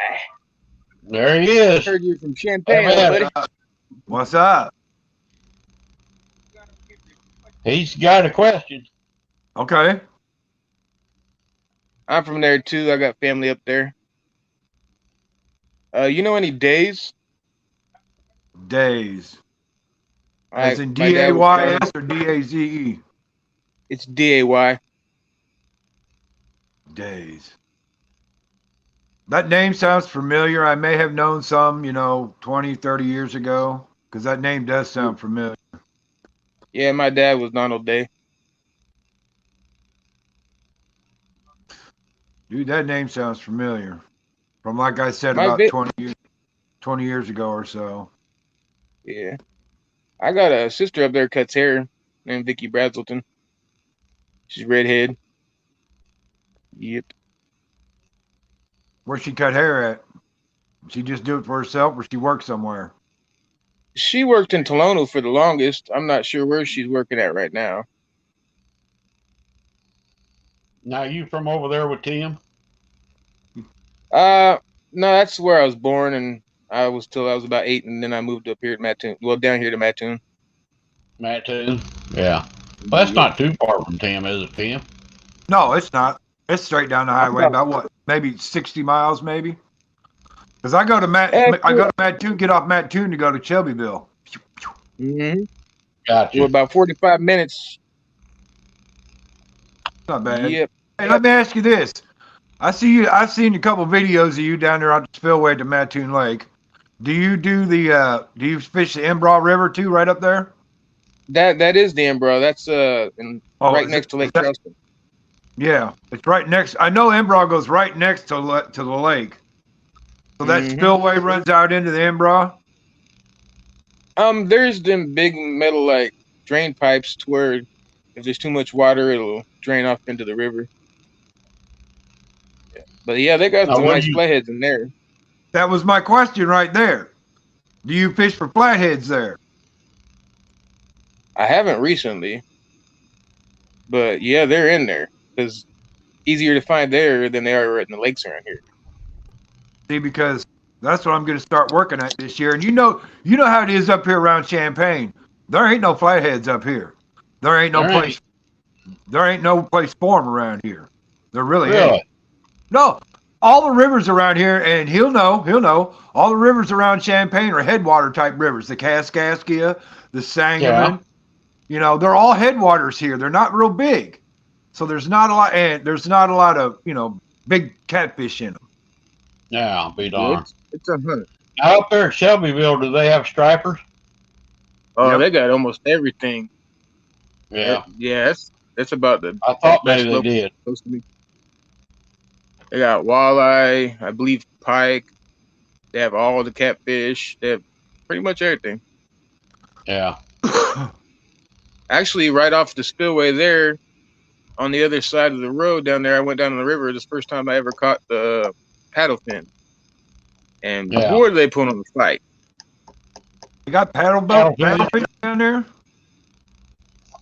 There he is. Heard you from Champaign, buddy. What's up? He's got a question. Okay. I'm from there too. I got family up there. You know any days? Days. As in D-A-Y-S or D-A-Z-E? It's D-A-Y. Days. That name sounds familiar. I may have known some, 20, 30 years ago, because that name does sound familiar. Yeah, my dad was Donald Day. Dude, that name sounds familiar. From, like I said, My about 20 years ago or so. Yeah. I got a sister up there cuts hair named Vicky Brazelton. She's redhead. Yep. Where'd she cut hair at? She just do it for herself or she work somewhere? She worked in Tolono for the longest. I'm not sure where she's working at right now. Now, you from over there with Tim? No, that's where I was born, and I was till I was about 8, and then I moved up here at Mattoon. Well, down here to Mattoon. Mattoon? Yeah. Well, that's not too far from Tim, is it, Tim? No, it's not. It's straight down the highway, about what? Maybe 60 miles, maybe? Because I go to Mattoon, get off Mattoon to go to Shelbyville. Mm-hmm. Gotcha. We're about 45 minutes. Not bad. Yep. Hey, let me ask you this. I see you. I've seen a couple videos of you down there on the spillway to Mattoon Lake. Do you do the? Do you fish the Embra River too, right up there? That is the Embra. That's right Is next to Lake that, Charleston. yeah, it's right next. I know Embra goes right next to the lake. So that spillway runs out into the Embra. There's them big metal like drain pipes to where if there's too much water, it'll drain off into the river. Yeah. But yeah, they got Now, some what do nice you? flatheads in there. That was my question right there. Do you fish for flatheads there? I haven't recently, but yeah, they're in there because easier to find there than they are in the lakes around here. See, because that's what I'm going to start working at this year. And you know how it is up here around Champaign. There ain't no flatheads up here. There ain't no place. There ain't no place for them around here. There really ain't. No, all the rivers around here, and he'll know. All the rivers around Champaign are headwater type rivers. The Kaskaskia, the Sangamon. Yeah. They're all headwaters here. They're not real big, so there's not a lot. And there's not a lot of big catfish in them. Yeah, I'll be darned. It's a hunt. Now, up there at Shelbyville, do they have stripers? Oh, they got almost everything. Yeah. Yeah, that's about the. I thought maybe they did. Supposed to be. They got walleye, I believe pike. They have all the catfish. They have pretty much everything. Yeah. Actually, right off the spillway there, on the other side of the road down there, I went down the river. This first time I ever caught the paddlefin. And before they put on the fight. You got paddlefish down there?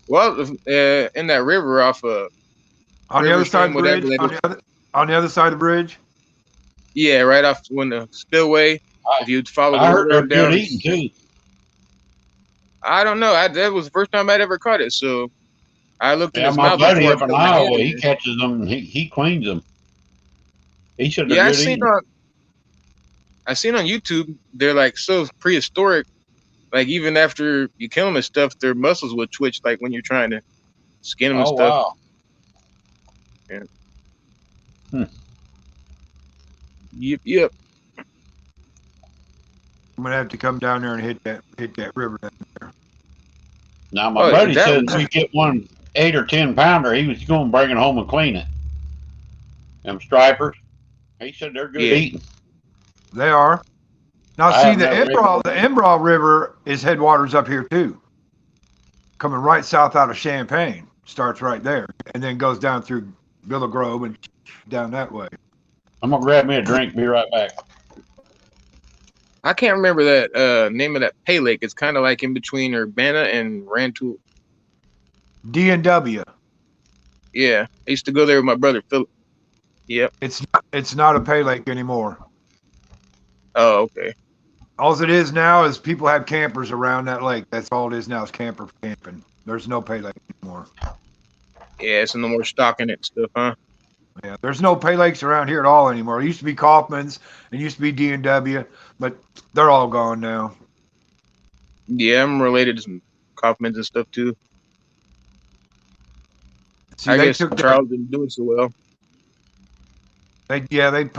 Well, in that river off on the other side of the bridge. On the other side of the bridge. Yeah, right off when the spillway. If you'd follow I the heard they're road down. good eating too. I don't know. That was the first time I'd ever caught it, so I looked in his my mouth. buddy up in Iowa, he catches them. He cleans them. He said they're good eating. I seen on YouTube they're like so prehistoric. Like even after you kill them and stuff, their muscles would twitch like when you're trying to skin them and stuff. Wow. Yeah. Yep. I'm gonna have to come down there and hit that river down there. Now my buddy said if you get one 8 or 10 pounder, he was going to bring it home and clean it. Them stripers, he said they're good eating. They are. Now see the Embra River is headwaters up here too. Coming right south out of Champaign, starts right there, and then goes down through Villa Grove and down that way. I'm gonna grab me a drink. Be right back. I can't remember that name of that pay lake. It's kind of like in between Urbana and Rantoul. D&W. Yeah, I used to go there with my brother Philip. Yep. It's not a pay lake anymore. Oh, okay. All it is now is people have campers around that lake. That's all it is now is camping. There's no pay lake anymore. Yeah, it's no more stock in it and stuff, huh? Yeah, there's no pay lakes around here at all anymore. It used to be Kaufman's, it used to be D&W, but they're all gone now. Yeah, I'm related to some Kaufman's and stuff too. See, I guess Charles didn't do it so well. They gave that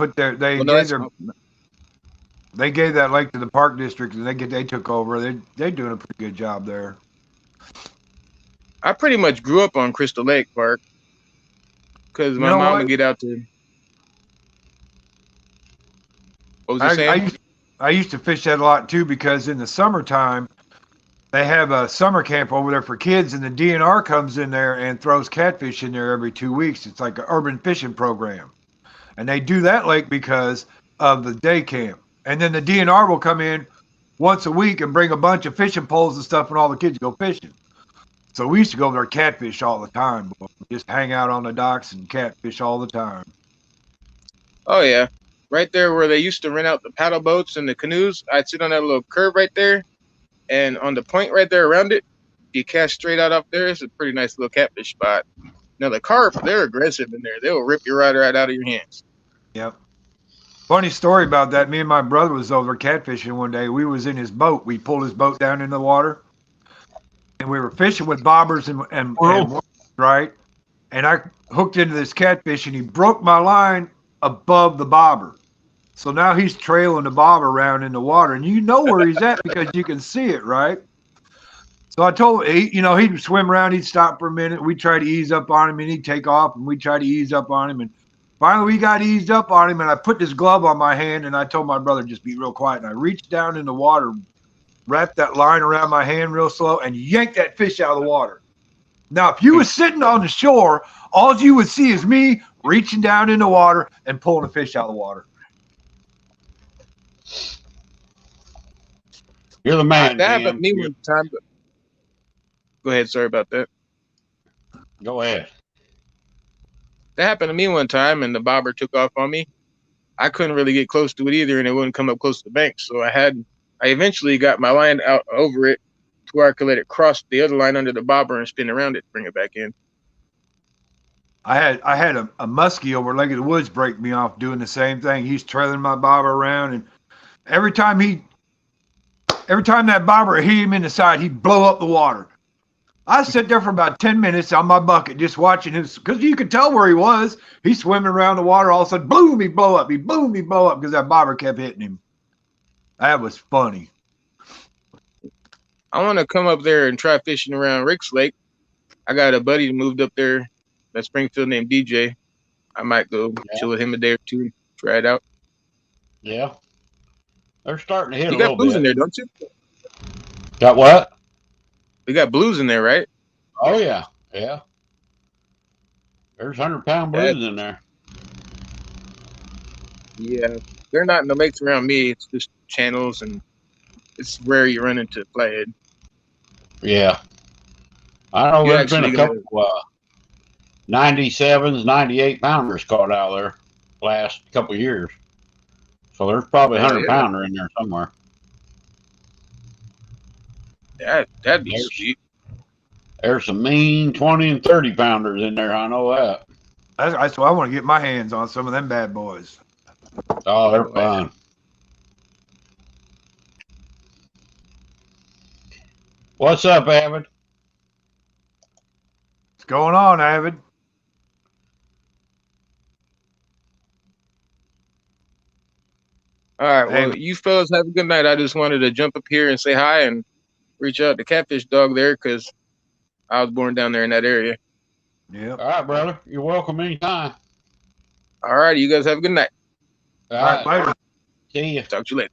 lake to the park district, and they took over. They're doing a pretty good job there. I pretty much grew up on Crystal Lake Park because my mom would get out to. What was you saying? I used to fish that a lot too because in the summertime they have a summer camp over there for kids, and the DNR comes in there and throws catfish in there every 2 weeks. It's like an urban fishing program, and they do that lake because of the day camp. And then the DNR will come in once a week and bring a bunch of fishing poles and stuff, and all the kids go fishing. So we used to go over there catfish all the time. Just hang out on the docks and catfish all the time. Oh, yeah. Right there where they used to rent out the paddle boats and the canoes, I'd sit on that little curve right there. And on the point right there around it, you cast straight out up there. It's a pretty nice little catfish spot. Now, the carp, they're aggressive in there. They'll rip your rod right out of your hands. Yep. Funny story about that. Me and my brother was over catfishing one day. We was in his boat. We pulled his boat down in the water. And we were fishing with bobbers and right? And I hooked into this catfish, and he broke my line above the bobber. So now he's trailing the bobber around in the water, and you know where he's at because you can see it, right? So I told him, he'd swim around, he'd stop for a minute. We'd try to ease up on him, and he'd take off, and we'd try to ease up on him. And finally, we got eased up on him, and I put this glove on my hand, and I told my brother, just be real quiet. And I reached down in the water, wrapped that line around my hand real slow, and yanked that fish out of the water. Now, if you were sitting on the shore, all you would see is me reaching down in the water and pulling a fish out of the water. You're the man, That happened to Dan. me one time. Go ahead. Sorry about that. Go ahead. That happened to me one time, and the bobber took off on me. I couldn't really get close to it either, and it wouldn't come up close to the bank. So I eventually got my line out over it to where I could let it cross the other line under the bobber and spin around it, bring it back in. I had a muskie over Lake of the Woods break me off doing the same thing. He's trailing my bobber around, and every time that bobber hit him in the side, he'd blow up the water. I sat there for about 10 minutes on my bucket just watching him, because you could tell where he was. He's swimming around the water. All of a sudden, boom, he blow up. He boom, he blow up because that bobber kept hitting him. That was funny. I want to come up there and try fishing around Rick's Lake. I got a buddy that moved up there at Springfield named DJ. I might go chill with him a day or two, try it out. Yeah. They're starting to hit You a got little blues bit. in there, don't you? Got what? We got blues in there, right? Oh, yeah. Yeah. There's 100-pound blues in there. Yeah. They're not in the lakes around me. It's just channels, and it's rare you run into flathead. Yeah. I know You there's been a actually couple 97s, 98-pounders caught out there last couple of years. So there's probably a 100-pounder in there somewhere. That'd be sweet. There's some mean 20 and 30-pounders in there. I know that. That's why I want to get my hands on some of them bad boys. Oh, they're fun. What's up, Avid? What's going on, Avid? All right. Well, you fellas have a good night. I just wanted to jump up here and say hi and reach out to Catfish Dog there because I was born down there in that area. Yeah. All right, brother. You're welcome anytime. All right. You guys have a good night. All right, later. See you. Talk to you later.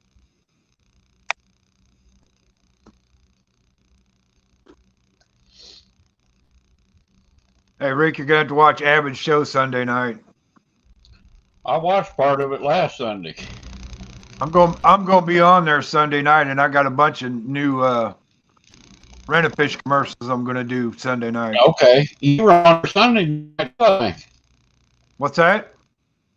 Hey, Rick, you're going to have to watch Avid's show Sunday night. I watched part of it last Sunday. I'm going to be on there Sunday night, and I got a bunch of new Rent-A-Fish commercials I'm going to do Sunday night. Okay. You were on Sunday night, I think. What's that?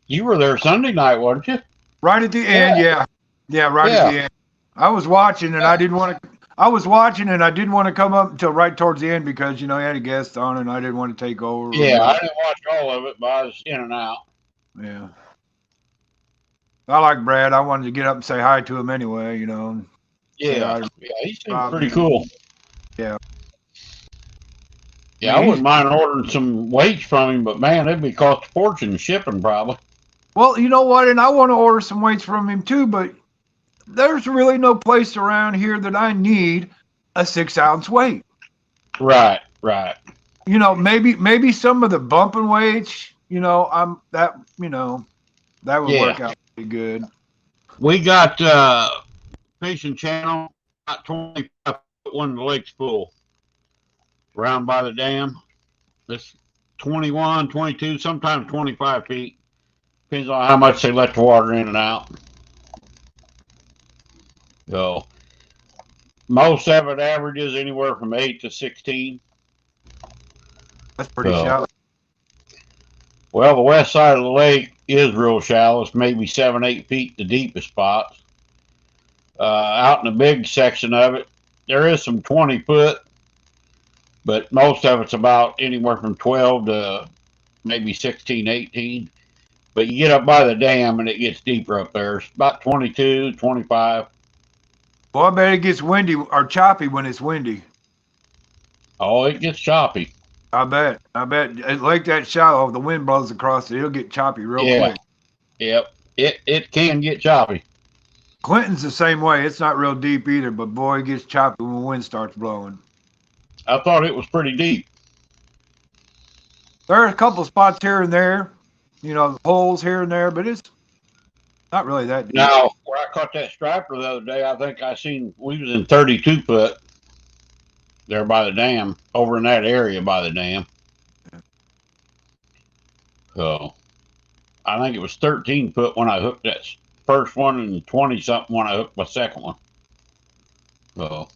You were there Sunday night, wasn't you? Right at the end, yeah. Yeah, right at the end. I was watching, and I didn't want to come up until right towards the end because, you had a guest on, and I didn't want to take over. Yeah, I didn't watch all of it, but I was in and out. Yeah. I like Brad. I wanted to get up and say hi to him anyway, Yeah, yeah, he seems pretty Yeah. cool. Yeah. Yeah, I wouldn't mind ordering some weights from him, but man, it'd be cost a fortune shipping probably. Well, you know what? And I want to order some weights from him too, but there's really no place around here that I need a 6-ounce weight. Right. Maybe some of the bumping weights, that would work out pretty good. We got fishing channel, about 25 one of the lake's full. Around by the dam. It's 21, 22, sometimes 25 feet. Depends on how much they let the water in and out. So most of it averages anywhere from 8 to 16. That's pretty shallow. Well, the west side of the lake is real shallow. It's maybe 7, 8 feet the deepest spots. Out in the big section of it, there is some 20 foot, but most of it's about anywhere from 12 to maybe 16, 18. But you get up by the dam and it gets deeper up there. It's about 22, 25. Well, I bet it gets windy or choppy when it's windy. Oh, it gets choppy. I bet. A lake that shallow, if the wind blows across it, it'll get choppy real quick. Yep. It can get choppy. Clinton's the same way. It's not real deep either, but boy, it gets choppy when the wind starts blowing. I thought it was pretty deep. There are a couple spots here and there, holes here and there, but it's not really that deep. Now, where I caught that striper the other day, I think we was in 32 foot there by the dam, over in that area by the dam. So I think it was 13 foot when I hooked that first one, and 20 something when I hooked my second one. So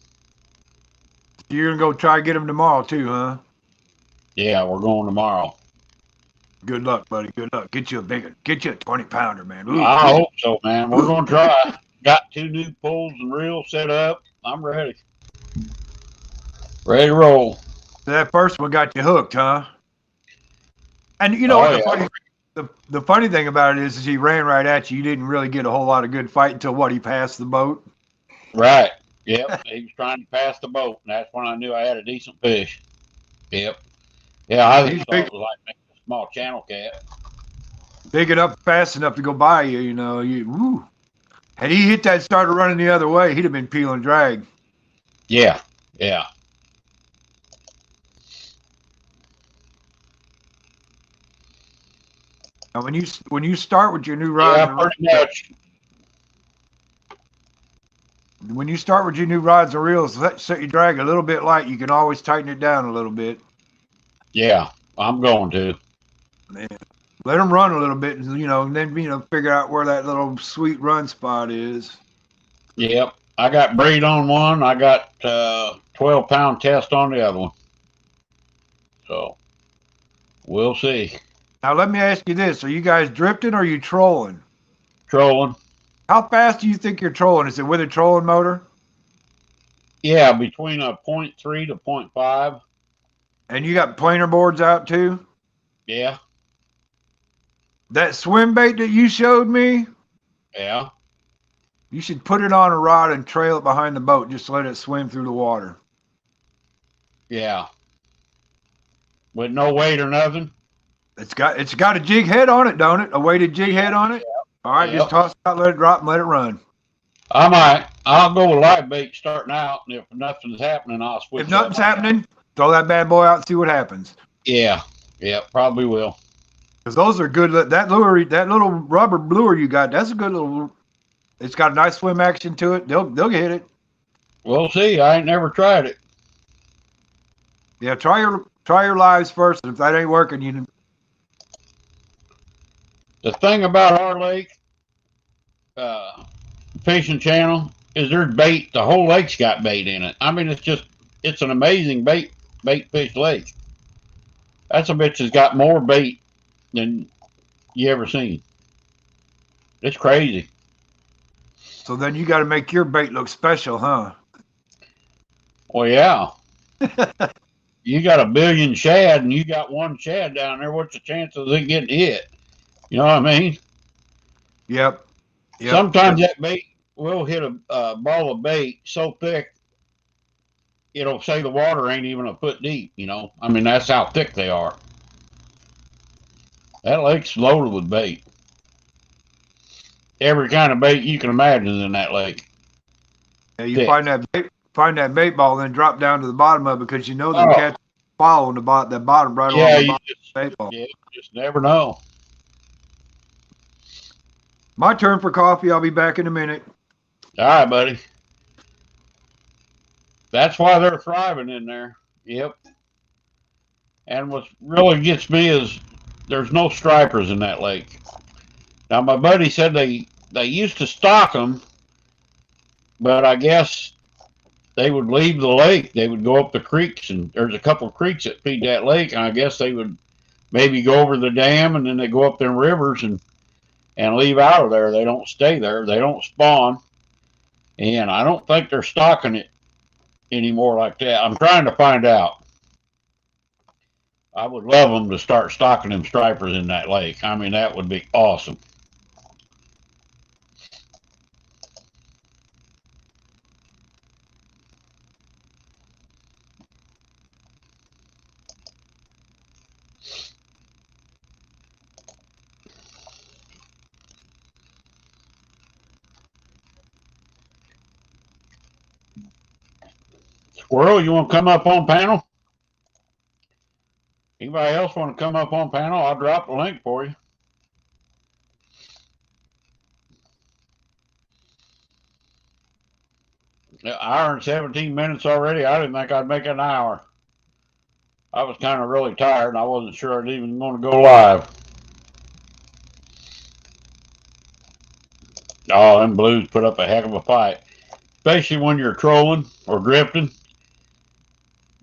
You're gonna go try to get them tomorrow too, huh? yeah, we're going tomorrow. Good luck, buddy. Good luck. Get you a 20-pounder, man. Ooh, I hope so, man. We're gonna try. Got 2 new poles and reels set up. I'm ready. Ready to roll. that first one got you hooked, huh? And you know Oh, what? yeah. The funny thing about it is he ran right at you. You didn't really get a whole lot of good fight until he passed the boat. Right. Yep. He was trying to pass the boat, and that's when I knew I had a decent fish. Yep. Yeah, I just thought it was like making a small channel cat. Big it up fast enough to go by you, woo. Had he hit that and started running the other way, he'd have been peeling drag. Yeah. Yeah. Now, when you start with your new rods, Yeah, pretty much. when you start with your new rods and reels, set your drag a little bit light. You can always tighten it down a little bit. Yeah, I'm going to. Man, let them run a little bit, and then figure out where that little sweet run spot is. Yep. I got braid on one. I got 12-pound test on the other one. So we'll see. Now let me ask you this: are you guys drifting or are you trolling? Trolling. How fast do you think you're trolling? Is it with a trolling motor? Yeah, between a 0.3 to 0.5. And you got planer boards out too? Yeah. That swim bait that you showed me, Yeah. you should put it on a rod and trail it behind the boat. Just let it swim through the water. Yeah. With no weight or nothing. It's got a jig head on it, don't it? A weighted jig head on it? All right, just toss it out, let it drop, and let it run. I might. I'll go with live bait starting out, and if nothing's happening, I'll switch. If nothing's happening, throw that bad boy out and see what happens. Yeah. Yeah, probably will. Because those are good. That little rubber lure you got, that's a good little. It's got a nice swim action to it. They'll hit it. We'll see. I ain't never tried it. Yeah, try your lives first, and if that ain't working, you. The thing about our lake fishing channel is there's bait. The whole lake's got bait in it. I mean, it's an amazing bait fish lake. That's a bitch has got more bait than you ever seen. It's crazy. So then you got to make your bait look special, huh? Well, yeah. You got a billion shad and you got one shad down there. What's the chances of it getting hit? You know what I mean? Yep. Sometimes that bait will hit a ball of bait so thick it'll say the water ain't even a foot deep. I mean, that's how thick they are. That lake's loaded with bait. Every kind of bait you can imagine is in that lake. Yeah, you find that bait ball, and then drop down to the bottom of it because them cats following the bottom right along the bottom of the bait ball. Yeah, you just never know. My turn for coffee. I'll be back in a minute. All right, buddy. That's why they're thriving in there. Yep. And what really gets me is there's no stripers in that lake. Now, my buddy said they used to stock them, but I guess they would leave the lake. They would go up the creeks, and there's a couple of creeks that feed that lake, and I guess they would maybe go over the dam, and then they go up them rivers and leave out of there. They don't stay there. They don't spawn, and I don't think they're stocking it anymore like that. I'm trying to find out. I would love them to start stocking them stripers in that lake. I mean, that would be awesome. Squirrel, you want to come up on panel? Anybody else want to come up on panel? I'll drop the link for you. Hour and 17 minutes already. I didn't think I'd make an hour. I was kind of really tired, and I wasn't sure I'd even want to go live. Oh, them blues put up a heck of a fight, especially when you're trolling or drifting.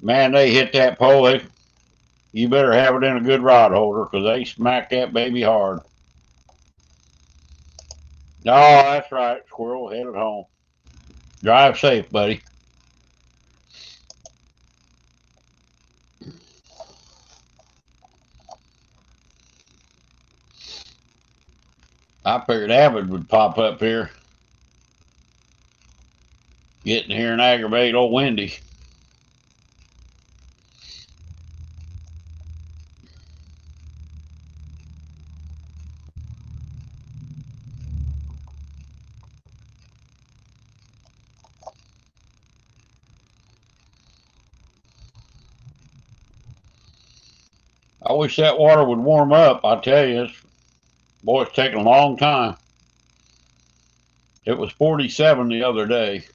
Man, they hit that pole. You better have it in a good rod holder because they smack that baby hard. Oh, that's right, Squirrel. Headed home. Drive safe, buddy. I figured Avid would pop up here. Getting here and aggravate old Wendy. I wish that water would warm up. I tell you, boy, it's taking a long time. It was 47 the other day.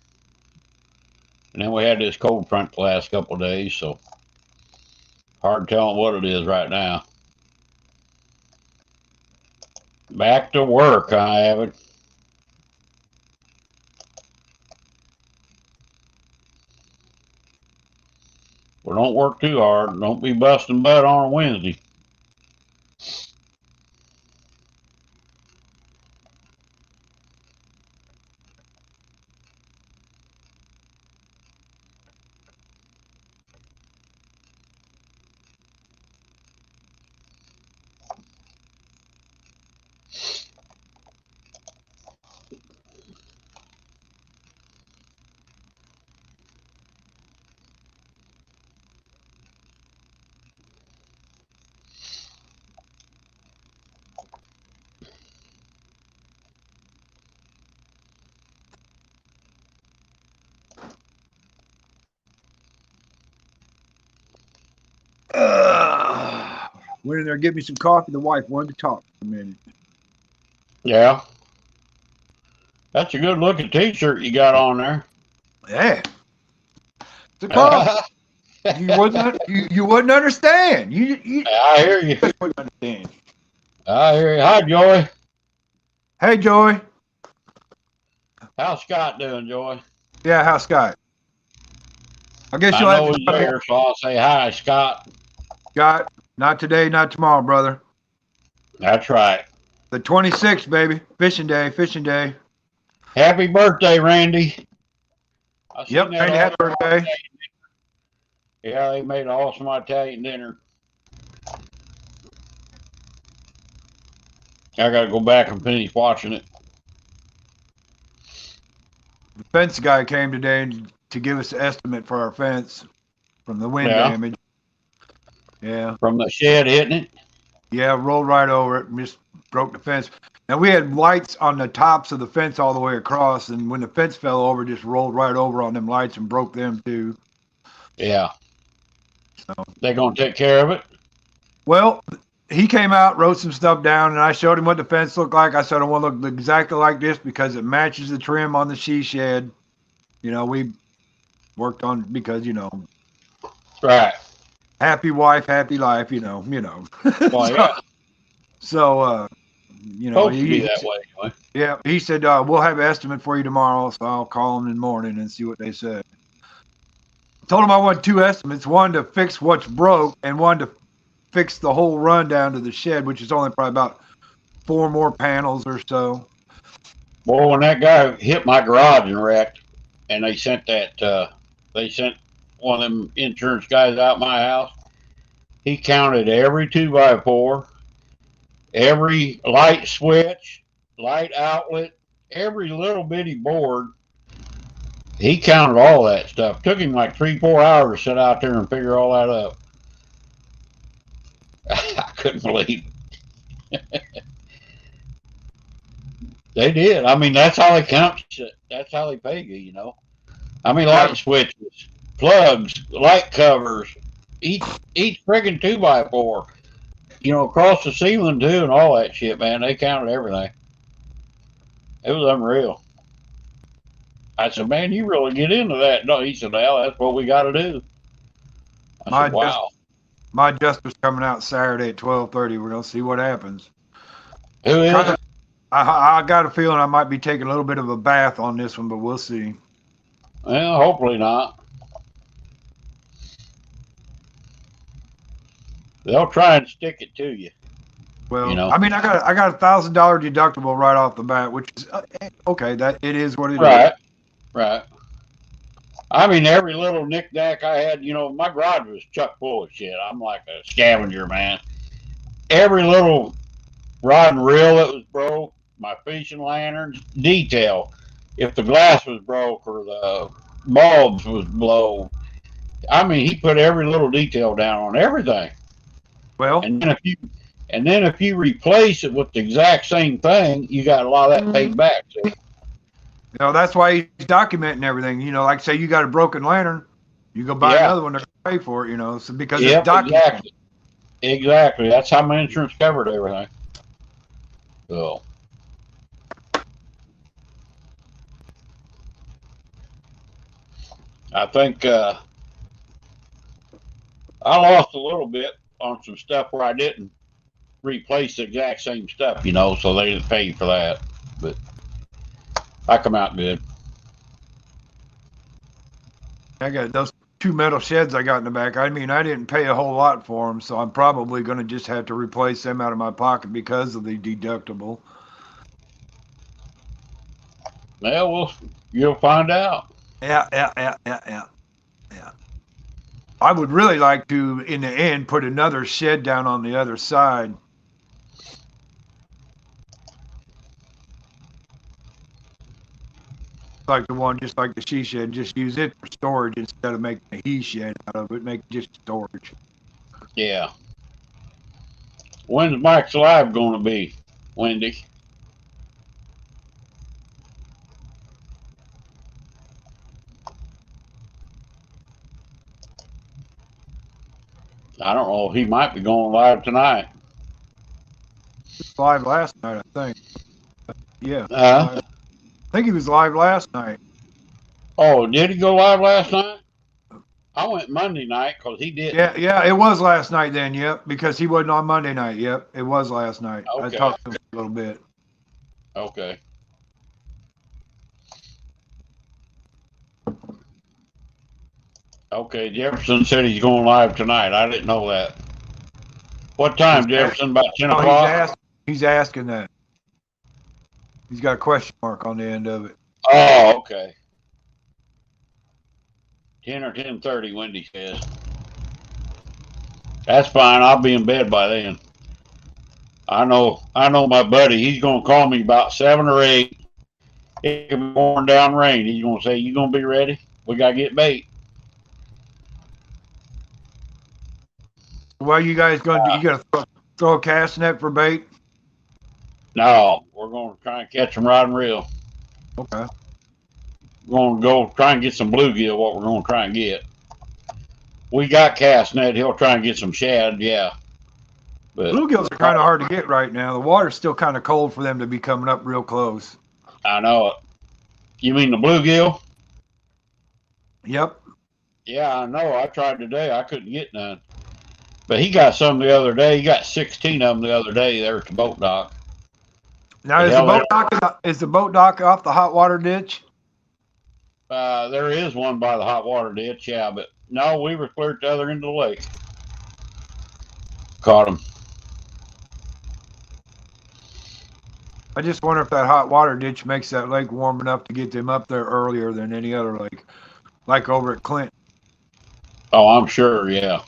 And then we had this cold front the last couple of days, so hard telling what it is right now. Back to work, I have it. Well, don't work too hard. Don't be busting butt on a Wednesday. Went in there, get me some coffee. The wife wanted to talk for a minute. Yeah. That's a good looking t-shirt you got on there. Yeah. It's a coffee. You wouldn't understand. I hear you. Wouldn't understand. I hear you. Hi, Joy. Hey, Joy. How's Scott doing, Joy? Yeah, how's Scott? I guess I you'll know have he's to there, so I'll say hi, Scott. Scott, not today, not tomorrow, brother. That's right. The 26th, baby. Fishing day, fishing day. Happy birthday, Randy. Yep, Randy, happy birthday. Yeah, they made an awesome Italian dinner. I got to go back and finish watching it. The fence guy came today to give us an estimate for our fence from the wind damage. Yeah. From the shed hitting it? Yeah, rolled right over it and just broke the fence. Now, we had lights on the tops of the fence all the way across, and when the fence fell over, just rolled right over on them lights and broke them too. Yeah. So they going to take care of it? Well, he came out, wrote some stuff down, and I showed him what the fence looked like. I said, I want to look exactly like this because it matches the trim on the she shed. You know, we worked on because, Right. Happy wife, happy life, you know. Well, yeah. So, Supposed to be that way anyway. Yeah, he said, we'll have an estimate for you tomorrow, so I'll call them in the morning and see what they said. I told him I want two estimates, one to fix what's broke and one to fix the whole run down to the shed, which is only probably about 4 more panels or so. Well, when that guy hit my garage and wrecked, and they sent one of them insurance guys out my house, he counted every 2x4, every light switch, light outlet, every little bitty board. He counted all that stuff. Took him like 3-4 hours to sit out there and figure all that up. I couldn't believe it. They did. I mean, that's how they count shit. That's how they pay you, How many light switches? plugs, light covers, each friggin' 2x4. Across the ceiling too, and all that shit, man. They counted everything. It was unreal. I said, man, you really get into that. No, he said, well, that's what we got to do. I said, wow. My adjuster's coming out Saturday at 12:30. We're gonna see what happens. Who is it? I got a feeling I might be taking a little bit of a bath on this one, but we'll see. Well, hopefully not. They'll try and stick it to you. Well, I mean, I got a $1,000 deductible right off the bat, which is okay. That it is what it is. Right. I mean, every little knick-knack I had, my garage was chock full of shit. I'm like a scavenger, man. Every little rod and reel that was broke, my fishing lanterns, detail. If the glass was broke or the bulbs was blown, I mean, he put every little detail down on everything. Well, and then if you replace it with the exact same thing, you got a lot of that paid back. See? That's why he's documenting everything. Like say you got a broken lantern, you go buy another one to pay for it. So because it's documented. Exactly. That's how my insurance covered everything. So. I think I lost a little bit on some stuff where I didn't replace the exact same stuff, so they didn't pay for that. But I come out good. I got those 2 metal sheds I got in the back. I mean, I didn't pay a whole lot for them, so I'm probably going to just have to replace them out of my pocket because of the deductible. Well, you'll find out. Yeah. I would really like to, in the end, put another shed down on the other side. Like the one, just like the she shed, just use it for storage instead of making a he shed out of it. Make just storage. Yeah. When's Mike's Live going to be, Wendy? I don't know. He might be going live tonight. He was live last night, I think. Yeah. I think he was live last night. Oh, did he go live last night? I went Monday night because he did. Yeah, it was last night then, yep, because he wasn't on Monday night, yep. It was last night. Okay. I talked to him a little bit. Okay. Okay, Jefferson said he's going live tonight. I didn't know that. What time, Jefferson? About 10 o'clock? He's asking that. He's got a question mark on the end of it. Oh, okay. 10 or 10:30, Wendy says. That's fine. I'll be in bed by then. I know my buddy. He's going to call me about 7 or 8. It can be pouring down rain. He's going to say, you going to be ready? We got to get bait. What are you guys going to do? You going to throw a cast net for bait? No, we're going to try and catch them rod and reel. Okay. We're going to go try and get some bluegill, what we're going to try and get. We got cast net. He'll try and get some shad, yeah. But bluegills are kind of hard to get right now. The water's still kind of cold for them to be coming up real close. I know it. You mean the bluegill? Yep. Yeah, I know. I tried today. I couldn't get none. But he got some the other day. He got 16 of them the other day there at the boat dock. Now, is the boat dock off the hot water ditch? There is one by the hot water ditch, yeah. But no, we were clear at the other end of the lake. Caught them. I just wonder if that hot water ditch makes that lake warm enough to get them up there earlier than any other lake, like over at Clinton. Oh, I'm sure, yeah.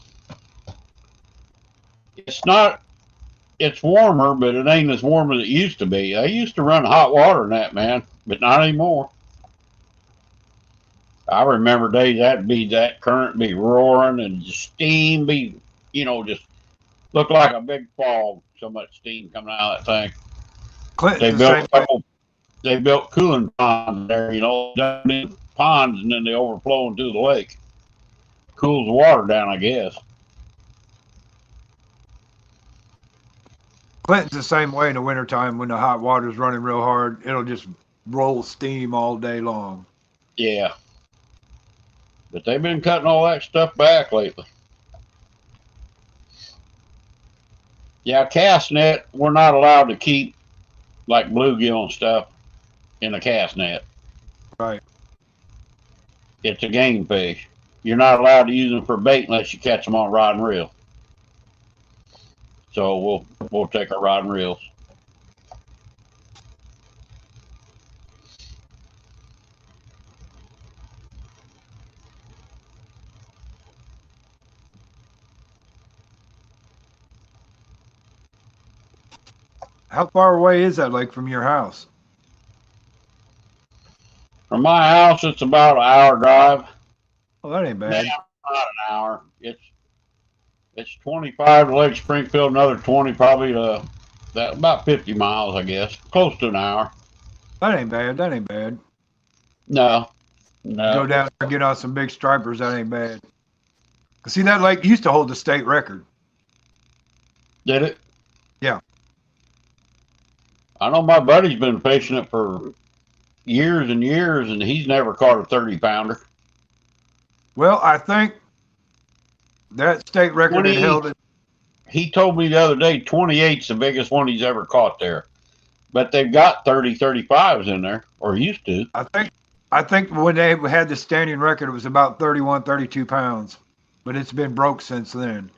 It's warmer, but it ain't as warm as it used to be. I used to run hot water in that, man, but not anymore. I remember days that current be roaring and steam be, just look like a big fog. So much steam coming out of that thing. They built cooling ponds there, ponds, and then they overflow into the lake. cools the water down, I guess. Clinton's the same way in the wintertime when the hot water's running real hard. It'll just roll steam all day long. Yeah. But they've been cutting all that stuff back lately. Yeah, cast net, we're not allowed to keep like bluegill and stuff in a cast net. Right. It's a game fish. You're not allowed to use them for bait unless you catch them on rod and reel. So we'll take our rod and reels. How far away is that lake from your house? From my house, it's about an hour drive. Oh, that ain't bad. Nah, not an hour. It's 25 to Lake Springfield, another 20 probably to that about 50 miles, I guess, close to an hour. That ain't bad. That ain't bad. No. Go down there and get on some big stripers. That ain't bad. See, that lake used to hold the state record. Did it? Yeah. I know my buddy's been fishing it for years and years, and he's never caught a 30-pounder. Well, I think that state record had held it. He told me the other day 28's the biggest one he's ever caught there. But they've got 30, 35s in there, or used to. I think when they had the standing record, it was about 31, 32 pounds. But it's been broke since then.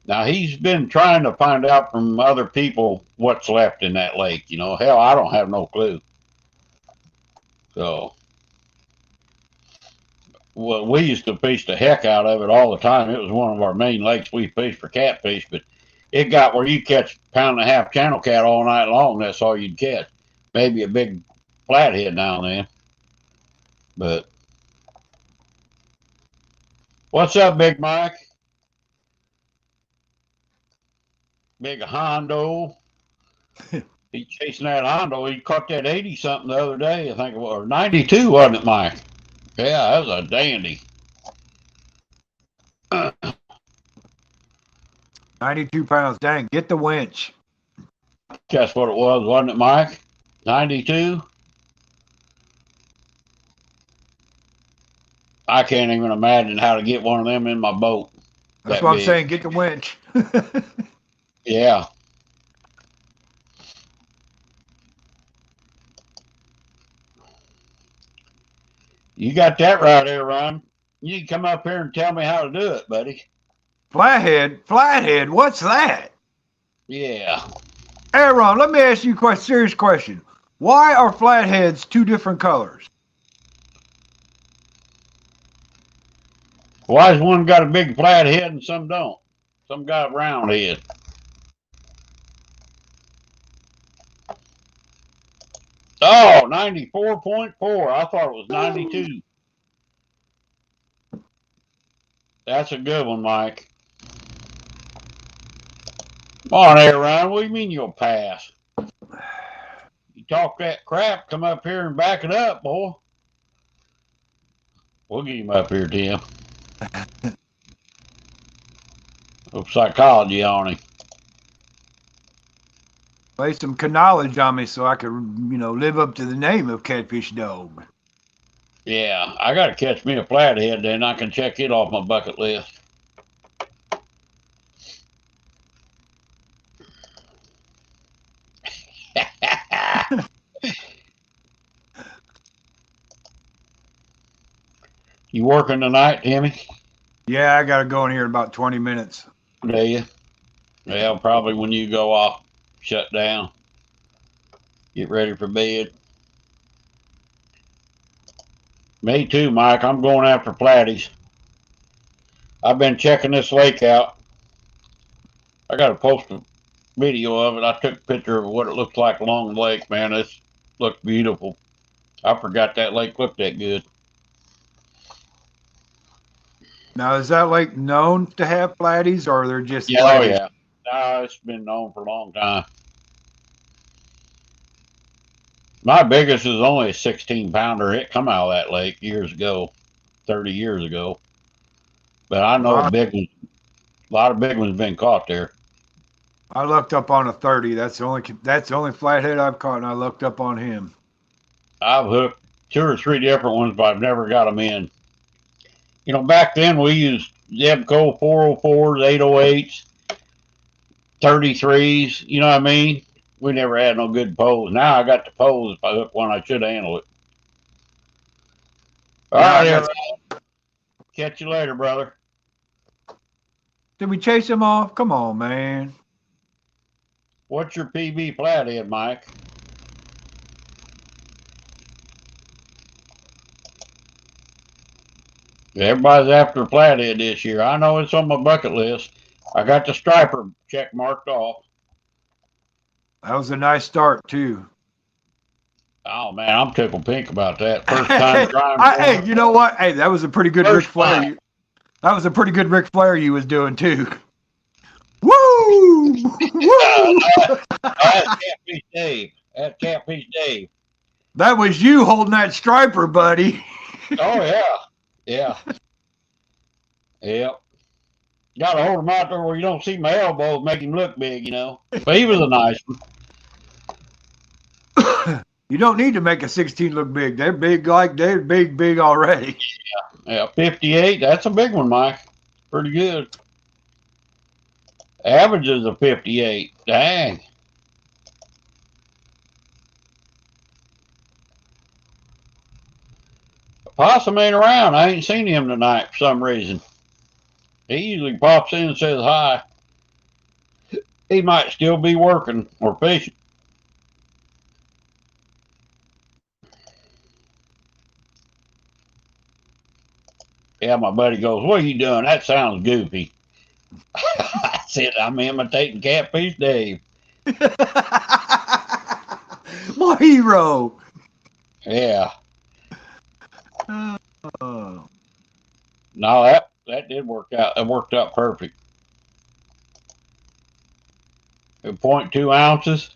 Now, he's been trying to find out from other people what's left in that lake. You know, hell, I don't have no clue. So, well, we used to fish the heck out of it all the time. It was one of our main lakes we fished for catfish, but it got where you catch £1.5 channel cat all night long. That's all you'd catch. Maybe a big flathead now and then. But what's up, Big Mike? Big Hondo. He's chasing that Hondo. He caught that 80 something the other day, I think it was, or 92, wasn't it, Mike? Yeah, that was a dandy. 92 pounds. Dang, get the winch. That's what it was, wasn't it, Mike? 92? I can't even imagine how to get one of them in my boat. That's what I'm saying. Get the winch. Yeah. You got that right there, Ron. You can come up here and tell me how to do it, buddy. Flathead, what's that? Yeah. Hey, Ron, let me ask you a serious question. Why are flatheads two different colors? Why has one got a big flat head and some don't? Some got a round head. Oh, 94.4. I thought it was 92. That's a good one, Mike. Come on there, Ryan. What do you mean you'll pass? You talk that crap, come up here and back it up, boy. We'll get him up here, Tim. Of psychology on him. Lay some knowledge on me so I could, live up to the name of Catfish Dog. Yeah, I got to catch me a flathead, then I can check it off my bucket list. You working tonight, Timmy? Yeah, I got to go in here in about 20 minutes. Do you? Yeah, probably when you go off, shut down. Get ready for bed. Me too, Mike. I'm going after flatties. I've been checking this lake out. I got to post a video of it. I took a picture of what it looks like along the lake, man. It looks beautiful. I forgot that lake looked that good. Now, is that lake known to have flatties, or they're just Yeah, flatties? oh yeah. No, it's been known for a long time. My biggest is only a 16-pounder. It come out of that lake years ago, 30 years ago. But I know Well, big ones, a lot of big ones have been caught there. I looked up on a 30. That's the only flathead I've caught, and I looked up on him. I've hooked 2 or 3 different ones, but I've never got them in. You know, back then we used Zebco 404s, 808s, 33s. You know what I mean? We never had no good poles. Now I got the poles. If I hook one, I should handle it. All Yeah, right, I got- everybody. Catch you later, brother. Did we chase him off? Come on, man. What's your PB flathead, Mike? Everybody's after a flathead this year. I know it's on my bucket list. I got the striper check marked off. That was a nice start too. Oh man, I'm tickled pink about that. First time trying. Hey, you know what? Hey, that was a pretty good Ric First Flair. time. That was a pretty good Ric Flair you was doing too. Woo! Woo! That's Catfish Dave. That's Catfish Dave. That was you holding that striper, buddy. Oh yeah, yep. Got to hold him out there where you don't see my elbows, make him look big, you know. But he was a nice one. You don't need to make a 16 look big. They're big big already. Yeah, 58. That's a big one, Mike. Pretty good. Average is a 58. Dang. Possum ain't around. I ain't seen him tonight for some reason. He usually pops in and says hi. He might still be working or fishing. Yeah, my buddy goes, "What are you doing? That sounds goofy." I said, "I'm imitating Catfish Dave." My hero. Yeah. Oh. No, that did work out. It worked out perfect. 0.2 ounces.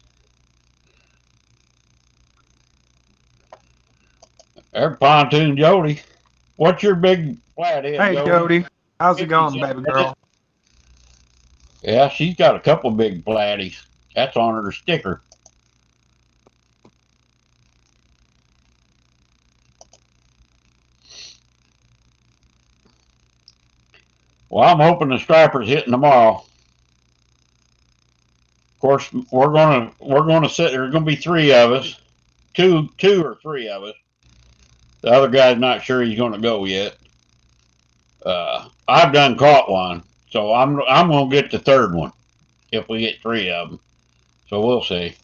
There's Pontoon Jody. What's your big flathead, Hey, Jody. How's it going, baby girl? Yeah, she's got a couple big flatties. That's on her sticker. Well, I'm hoping the striper's hitting tomorrow. Of course, we're gonna sit. There's gonna be 3 of us, two or 3 of us. The other guy's not sure he's gonna go yet. I've done caught one, so I'm gonna get the 3rd one if we get 3 of them. So we'll see.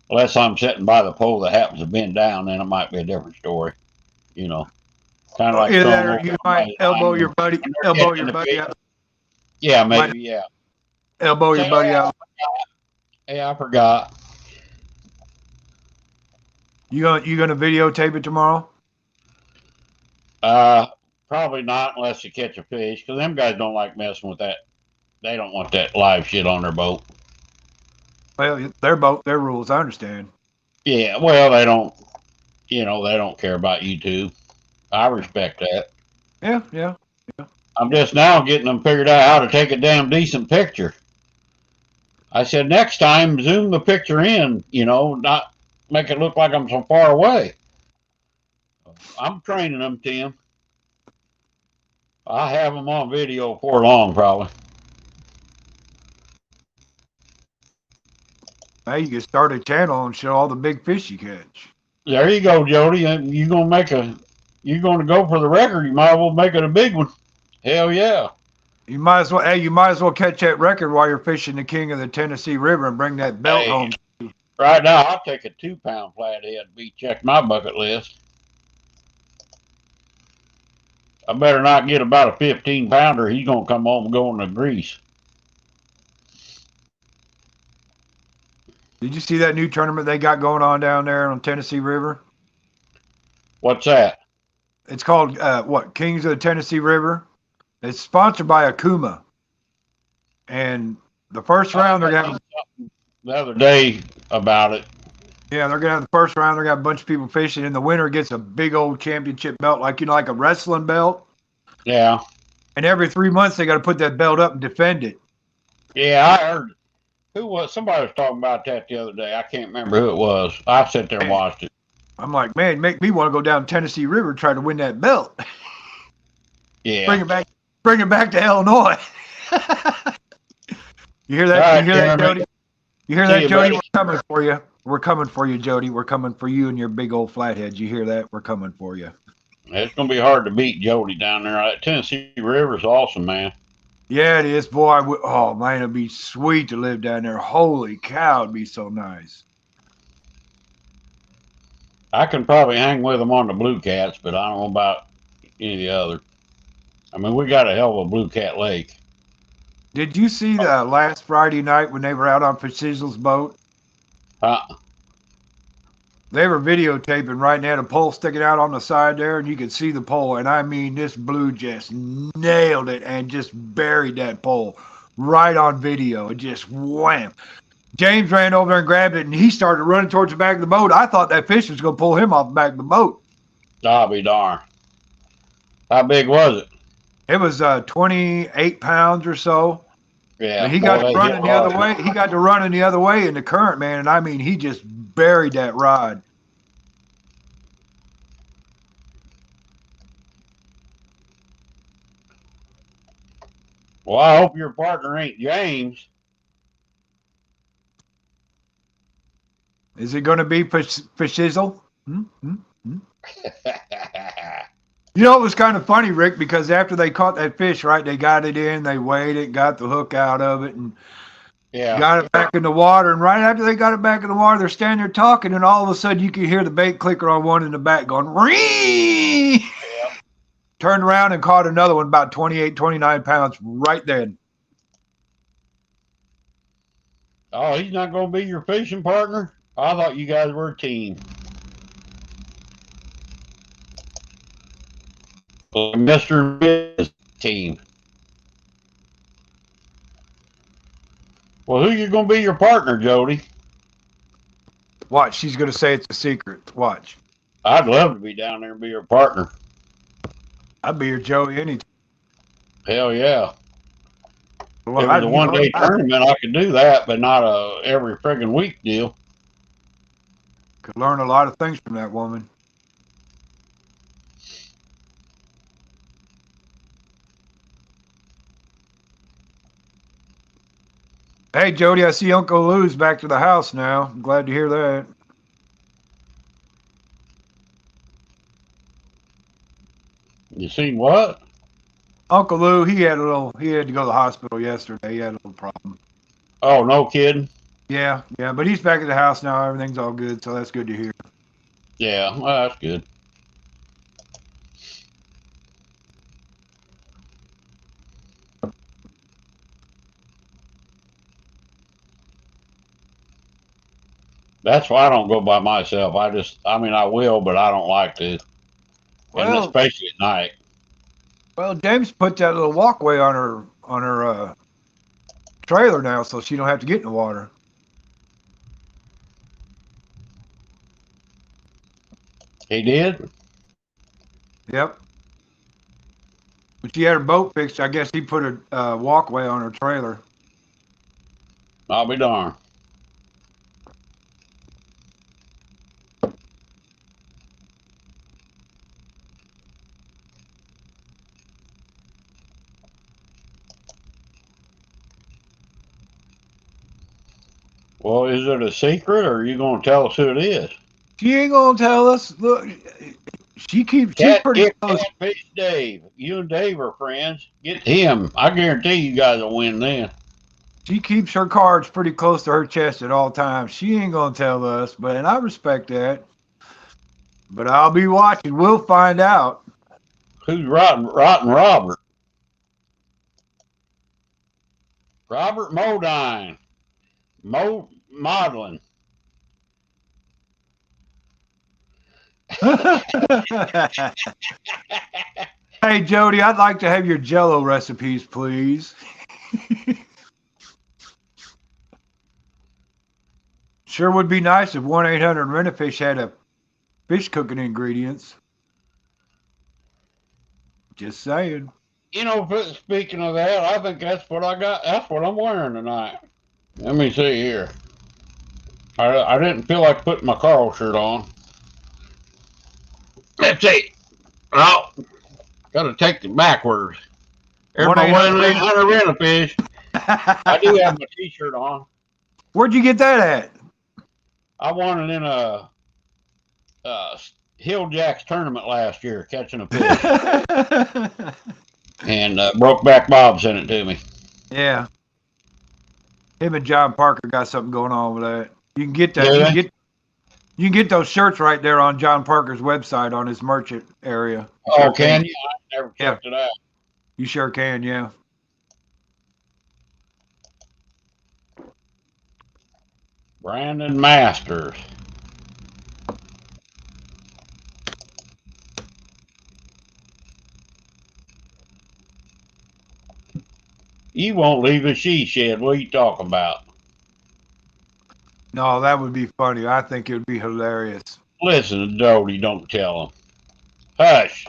Unless I'm sitting by the pole that happens to bend down, then it might be a different story. You know, kind of like Either that or you might elbow your buddy out. Yeah, maybe. Yeah. Elbow your buddy out. Yeah, I forgot. You gonna videotape it tomorrow? Probably not unless you catch a fish, because them guys don't like messing with that. They don't want that live shit on their boat. Well, their boat, their rules. I understand. Yeah, well, they don't. They don't care about YouTube. I respect that. Yeah. I'm just now getting them figured out how to take a damn decent picture. I said next time zoom the picture in. Not make it look like I'm so far away. I'm training them, Tim. I have them on video before long, probably. Hey, you can start a channel and show all the big fish you catch. There you go, Jody. You're gonna go for the record. You might as well make it a big one. Hell yeah. You might as well catch that record while you're fishing the king of the Tennessee River and bring that belt home. Right now, I'll take a 2-pound flathead. Check my bucket list. I better not get about a 15-pounder. He's gonna come home and go in the grease. Did you see that new tournament they got going on down there on Tennessee River? What's that? It's called Kings of the Tennessee River. It's sponsored by Akuma. And the first round they're gonna have the other day about it. Yeah, they're gonna have the first round. They're gonna have a bunch of people fishing, and the winner gets a big old championship belt, like a wrestling belt. Yeah. And every 3 months they got to put that belt up and defend it. Yeah, I heard. Who was? Somebody was talking about that the other day. I can't remember who it was. I sat there and watched it. I'm like, man, make me want to go down Tennessee River try to win that belt. Yeah. Bring it back to Illinois. You hear that? All right, you hear that, Jeremy. Jody? You hear See that, you, Jody? buddy. We're coming for you. We're coming for you, Jody. We're coming for you and your big old flatheads. You hear that? We're coming for you. It's gonna be hard to beat Jody down there. That Tennessee River's awesome, man. Yeah, it is, boy. Oh man, it'd be sweet to live down there. Holy cow, it'd be so nice. I can probably hang with them on the Blue Cats, but I don't know about any of the other. I mean, we got a hell of a Blue Cat Lake. Did you see the last Friday night when they were out on Precision's boat? They were videotaping right now, the pole sticking out on the side there, and you could see the pole. And I mean, this blue just nailed it and just buried that pole right on video. It just wham. James ran over there and grabbed it, and he started running towards the back of the boat. I thought that fish was going to pull him off the back of the boat. I'll be darned. How big was it? It was 28 pounds or so. Yeah. But he got to running the other way. He got to running the other way in the current, man. And I mean, he just buried that rod. Well, I hope your partner ain't James. Is it going to be for shizzle? You know, it was kind of funny, Rick, because after they caught that fish, right, they got it in, they weighed it, got the hook out of it, and got it back in the water. And right after they got it back in the water, they're standing there talking, and all of a sudden you can hear the bait clicker on one in the back going, "Ree!" Yeah. Turned around and caught another one about 28, 29 pounds right then. Oh, he's not going to be your fishing partner? I thought you guys were a team. Mr. Biz team. Well, who you going to be your partner, Jody? Watch, she's going to say it's a secret. Watch. I'd love to be down there and be your partner. I'd be your Joey anytime. Hell yeah. Well, if it was a one-day tournament, I could do that, but not a every friggin' week deal. Could learn a lot of things from that woman. Hey, Jody, I see Uncle Lou's back to the house now. I'm glad to hear that. You seen what? Uncle Lou, he had to go to the hospital yesterday. He had a little problem. Oh, no kidding? Yeah, but he's back at the house now. Everything's all good, so that's good to hear. Yeah, well, that's good. That's why I don't go by myself. I mean, I will, but I don't like to. And especially at night. Well, James put that little walkway on her trailer now, so she don't have to get in the water. He did? Yep. When she had her boat fixed, I guess he put a walkway on her trailer. I'll be darned. Well, is it a secret, or are you going to tell us who it is? She ain't gonna tell us. Look, she's pretty close. Catfish Dave. You and Dave are friends. Get him. I guarantee you guys will win then. She keeps her cards pretty close to her chest at all times. She ain't gonna tell us, and I respect that. But I'll be watching. We'll find out. Who's Rotten Robert? Robert Modine. Modeling. Hey, Jody, I'd like to have your Jell-O recipes, please. Sure would be nice if 1-800-RENT-A-FISH had a fish cooking ingredients. Just saying. Speaking of that, I think that's what I got. That's what I'm wearing tonight. Let me see here. I didn't feel like putting my Carl shirt on. Let's see. Oh, got to take it backwards. There's my 1-800 Rent-A-Fish. I do have my T-shirt on. Where'd you get that at? I won it in a Hill Jacks tournament last year, catching a fish. And Brokeback Bob sent it to me. Yeah. Him and John Parker got something going on with that. You can get that. Yeah. You can get those shirts right there on John Parker's website on his merchant area. Oh, can you? I never checked it out. You sure can, yeah. Brandon Masters. You won't leave a she shed. What are you talking about? No, that would be funny. I think it would be hilarious. Listen to Jody, don't tell him. Hush.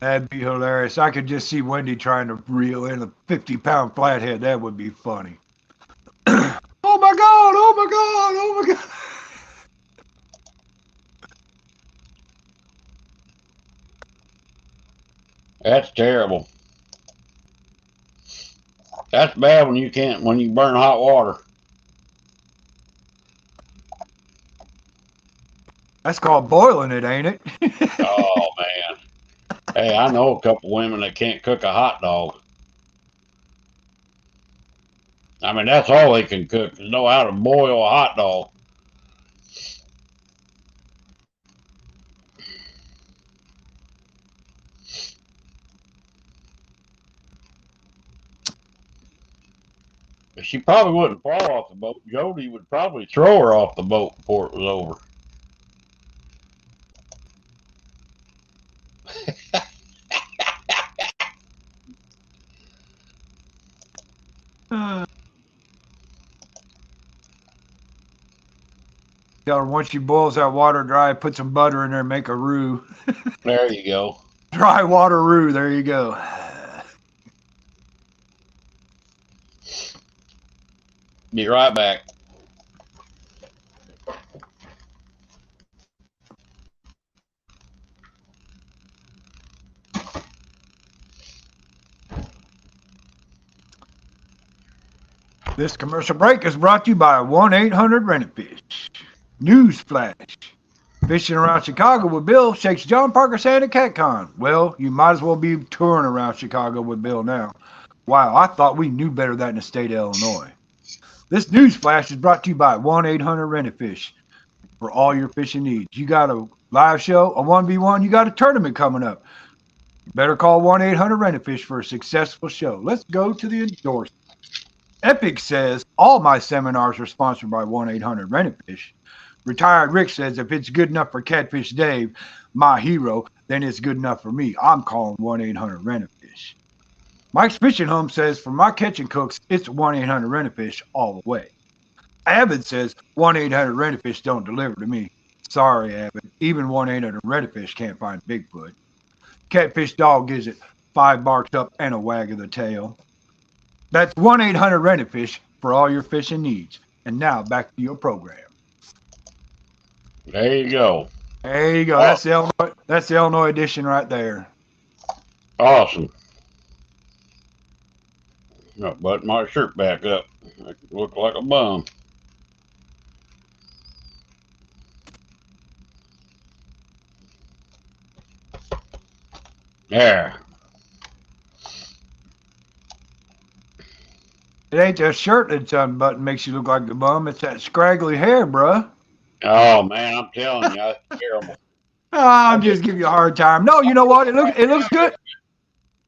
That'd be hilarious. I could just see Wendy trying to reel in a 50-pound flathead. That would be funny. Oh my God! Oh my God! Oh my God! That's terrible. That's bad when you burn hot water. That's called boiling it, ain't it? Oh, man. Hey, I know a couple women that can't cook a hot dog. I mean, that's all they can cook is know how to boil a hot dog. But she probably wouldn't fall off the boat. Jody would probably throw her off the boat before it was over. Tell her once she boils that water dry, put some butter in there and make a roux. There you go. Dry water roux. There you go. Be right back. This commercial break is brought to you by 1-800-RENT-A-FISH. Newsflash. Fishing around Chicago with Bill shakes John Parker's hand at CatCon. Well, you might as well be touring around Chicago with Bill now. Wow, I thought we knew better than the state of Illinois. This newsflash is brought to you by 1-800-RENT-A-FISH for all your fishing needs. You got a live show, a 1v1, you got a tournament coming up. You better call 1-800-RENT-A-FISH for a successful show. Let's go to the endorsement. Epic says, all my seminars are sponsored by 1-800-RENT-A-FISH. Retired Rick says, if it's good enough for Catfish Dave, my hero, then it's good enough for me. I'm calling 1-800-RENT-A-FISH. Mike's Fishing Home says, for my catching cooks, it's 1-800-RENT-A-FISH all the way. Avid says, 1-800-RENT-A-FISH don't deliver to me. Sorry, Avid. Even 1-800-RENT-A-FISH can't find Bigfoot. Catfish Dog gives it 5 barks up and a wag of the tail. That's 1-800-RENT-A-FISH for all your fishing needs. And now back to your program. There you go. There you go. Oh. That's the Illinois edition right there. Awesome. I'll button my shirt back up. I look like a bum. There. It ain't that shirt that's unbuttoned makes you look like a bum. It's that scraggly hair, bruh. Oh, man, I'm telling you, that's terrible. I'm just giving you a hard time. No, you know what? It looks good.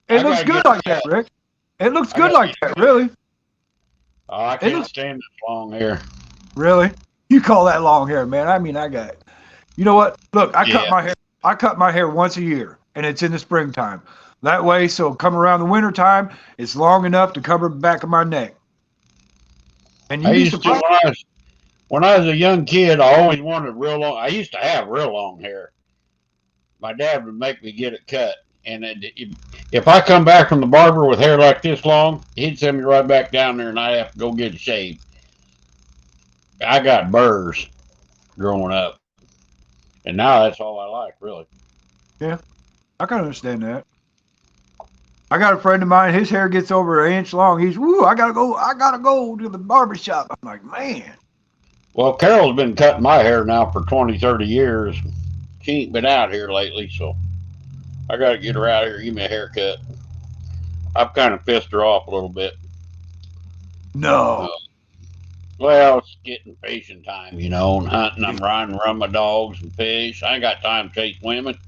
It looks good like that, Rick. It looks good like that, really. Oh, I can't stand this long hair. Really? You call that long hair, man? I mean, I got it. You know what? Look, I cut my hair once a year, and it's in the springtime. That way, so come around the wintertime, it's long enough to cover the back of my neck. And you used to when I was a young kid, I always wanted real long. I used to have real long hair. My dad would make me get it cut. And if I come back from the barber with hair like this long, he'd send me right back down there, and I have to go get a shave. I got burrs growing up, and now that's all I like, really. Yeah, I can understand that. I got a friend of mine, his hair gets over an inch long. He's, woo, I gotta go to the barber shop. I'm like, man. Well, Carol's been cutting my hair now for 20, 30 years. She ain't been out here lately, so I got to get her out here, give me a haircut. I've kind of pissed her off a little bit. No. Well, it's getting fishing time, and hunting. I'm riding around my dogs and fish. I ain't got time to chase women.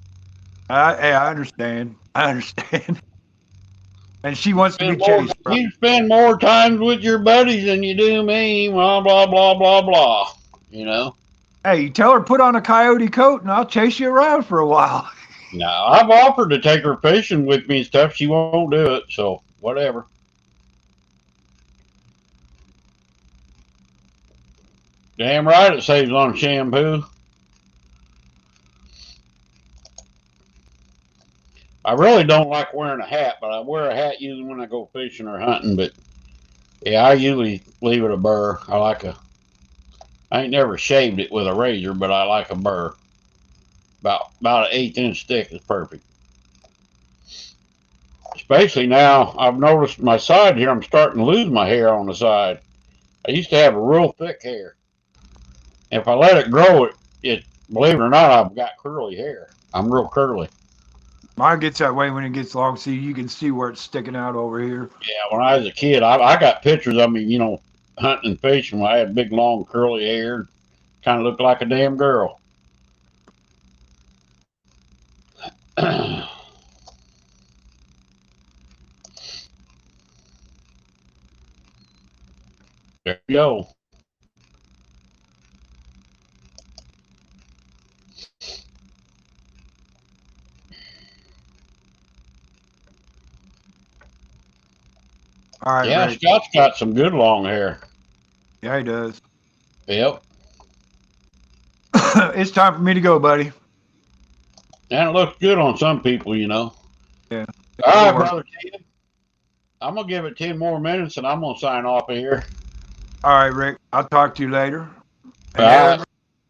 Hey, I understand. I understand. And she wants to be chased. You spend more time with your buddies than you do me. Blah blah blah blah blah. Hey, you tell her put on a coyote coat, and I'll chase you around for a while. No, I've offered to take her fishing with me and stuff. She won't do it, so whatever. Damn right it saves on shampoo. I really don't like wearing a hat, but I wear a hat usually when I go fishing or hunting. But yeah, I usually leave it a burr. I ain't never shaved it with a razor, but I like a burr. About an 1/8 inch thick is perfect. Especially now, I've noticed my side here. I'm starting to lose my hair on the side. I used to have a real thick hair. If I let it grow, it believe it or not, I've got curly hair. I'm real curly. Mine gets that way when it gets long. See, you can see where it's sticking out over here. Yeah, when I was a kid, I got pictures of me, hunting and fishing when I had big, long, curly hair. Kind of looked like a damn girl. There you go. All right, Yeah, Rick. Scott's got some good long hair. Yeah, he does. Yep. It's time for me to go, buddy. And it looks good on some people. Yeah. All right, brother Tim. I'm going to give it 10 more minutes and I'm going to sign off of here. All right, Rick. I'll talk to you later. And Right.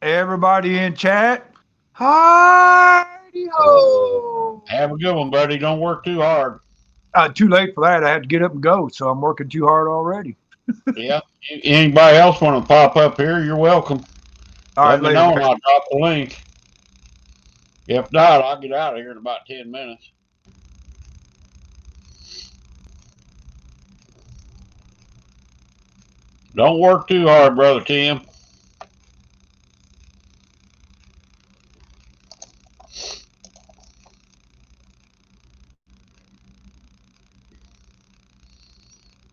everybody in chat, hi-ho. Have a good one, buddy. Don't work too hard. Too late for that. I had to get up and go, so I'm working too hard already. Yeah. Anybody else want to pop up here, you're welcome. All Let right, me later. know and I'll drop the link. If not, I'll get out of here in about 10 minutes. Don't work too hard, brother Tim.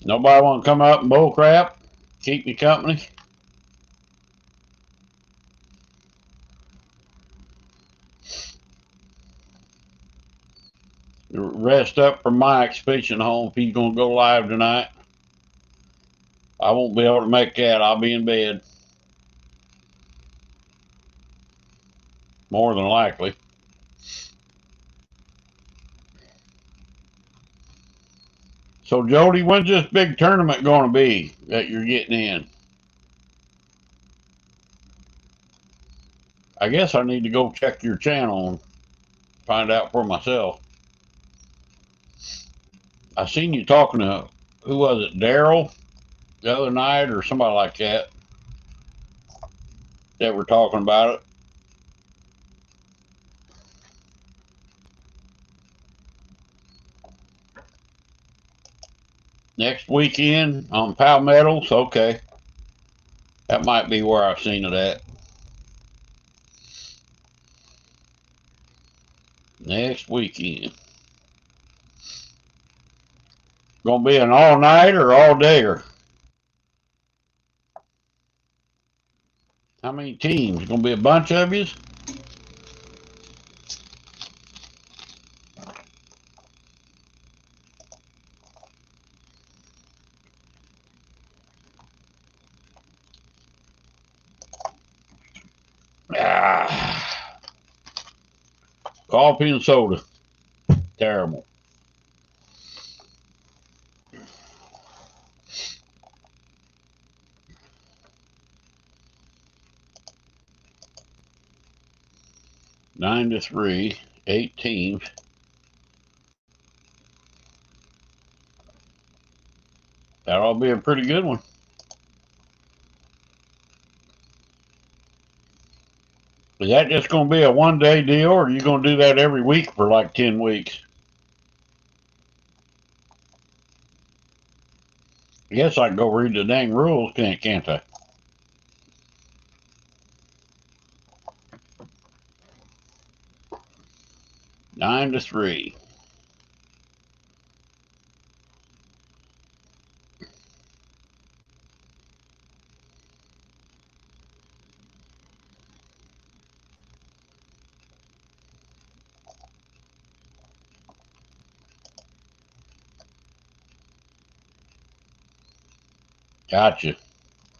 Nobody want to come up and bull crap? Keep me company? Rest up for Mike's fishing home if he's going to go live tonight. I won't be able to make that. I'll be in bed. More than likely. So, Jody, when's this big tournament going to be that you're getting in? I guess I need to go check your channel and find out for myself. I seen you talking to, who was it, Daryl, the other night or somebody like that were talking about it. Next weekend on Palmettos, okay. That might be where I've seen it at. Next weekend. Gonna be an all night or all dayer? How many teams? Gonna be a bunch of yous? Coffee and soda. Terrible. Nine to 3, 8 teams. That'll be a pretty good one. Is that just going to be a one-day deal, or are you going to do that every week for like 10 weeks? I guess I can go read the dang rules, can't I? Nine to 3. Gotcha.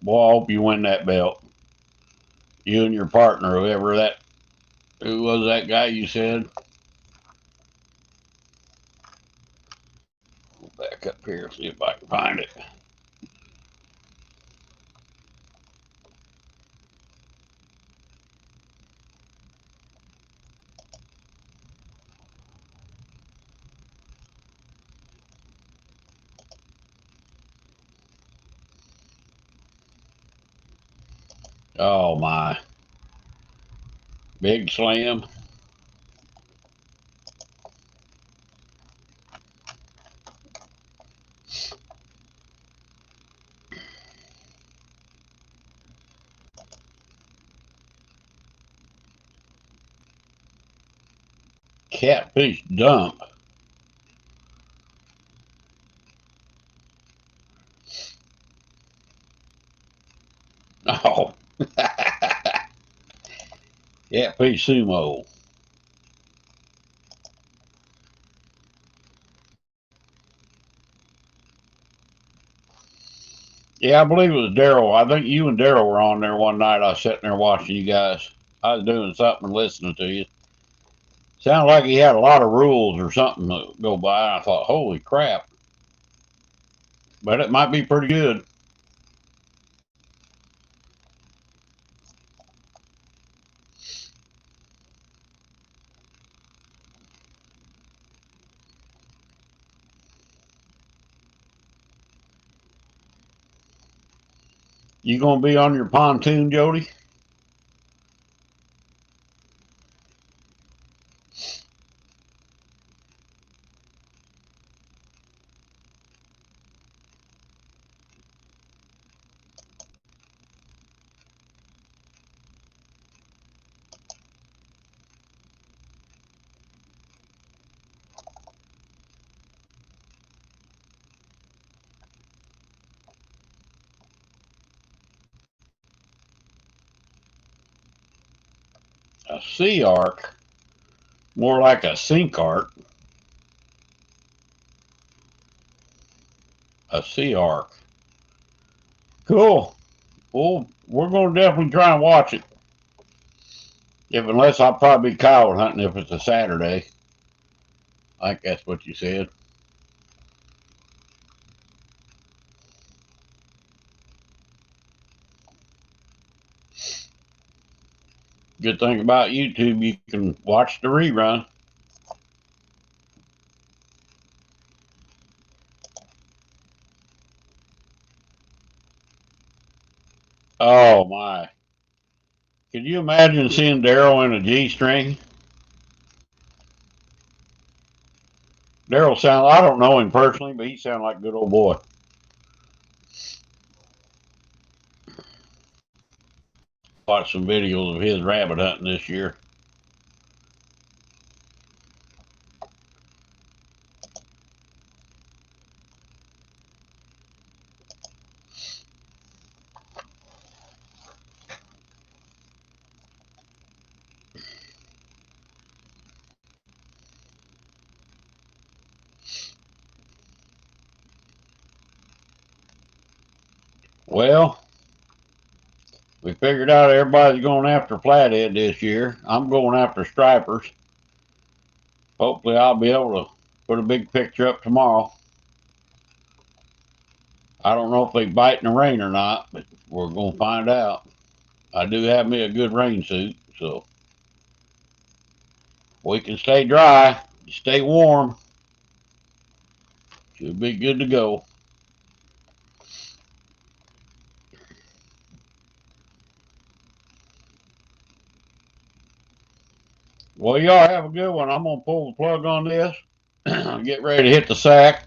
Boy, I hope you win that belt. You and your partner, who was that guy you said? Go back up here, see if I can find it. Oh my. Big Slam. Catfish Dump. Oh. Catfish Sumo. Yeah, I believe it was Daryl. I think you and Daryl were on there one night. I was sitting there watching you guys. I was doing something and listening to you. Sounded like he had a lot of rules or something to go by. And I thought, holy crap. But it might be pretty good. You gonna be on your pontoon, Jody? A sea arc, more like a sink arc. A sea arc. Cool. Well, we're gonna definitely try and watch it. Unless I'll probably be coyote hunting if it's a Saturday. I think that's what you said. Good thing about YouTube, you can watch the rerun. Oh my. Could you imagine seeing Daryl in a G string? I don't know him personally, but he sounds like a good old boy. Watched some videos of his rabbit hunting this year. Well, we figured out everybody's going after flathead this year. I'm going after stripers. Hopefully I'll be able to put a big picture up tomorrow. I don't know if they bite in the rain or not, but we're going to find out. I do have me a good rain suit, so we can stay dry, stay warm. Should be good to go. Well, y'all have a good one. I'm going to pull the plug on this. Get ready to hit the sack.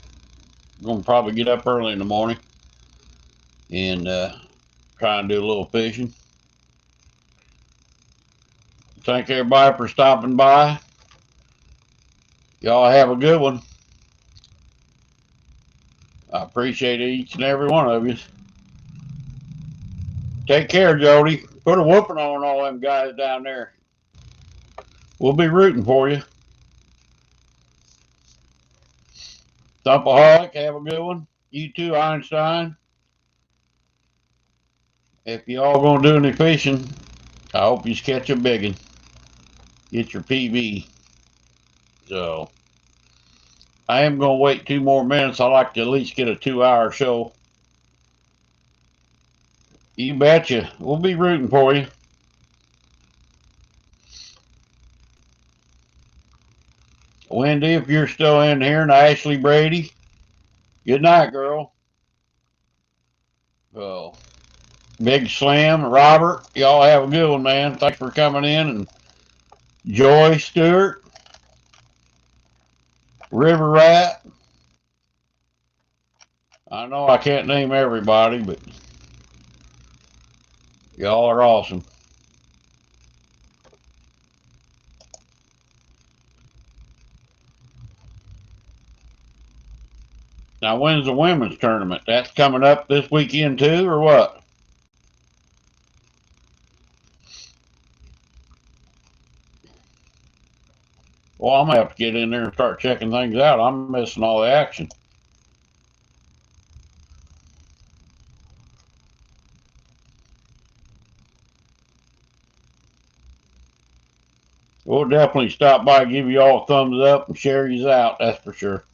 I'm going to probably get up early in the morning and try and do a little fishing. Thank everybody for stopping by. Y'all have a good one. I appreciate each and every one of you. Take care, Jody. Put a whooping on all them guys down there. We'll be rooting for you. Thumpaholic, have a good one. You too, Einstein. If y'all gonna do any fishing, I hope you catch a big one. Get your PB. So I am gonna wait 2 more minutes. I like to at least get a 2-hour show. You betcha. We'll be rooting for you. Wendy, if you're still in here, and Ashley Brady, good night, girl. Oh, Big Slam, Robert, y'all have a good one, man. Thanks for coming in. And Joy Stewart, River Rat. I know I can't name everybody, but y'all are awesome. Now, when's the women's tournament? That's coming up this weekend too, or what? Well, I'm gonna have to get in there and start checking things out. I'm missing all the action. We'll definitely stop by, give you all a thumbs up, and share yous out. That's for sure.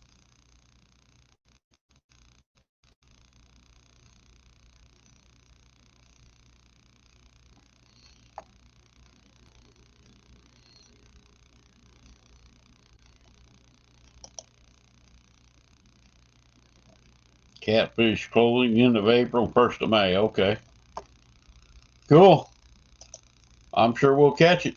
Catfish clothing, end of April, 1st of May. Okay. Cool. I'm sure we'll catch it.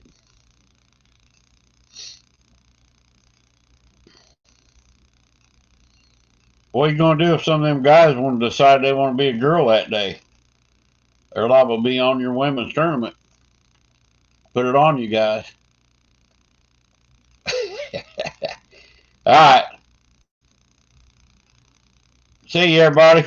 What are you going to do if some of them guys want to decide they want to be a girl that day? They're liable to be on your women's tournament. Put it on, you guys. All right. See you, everybody.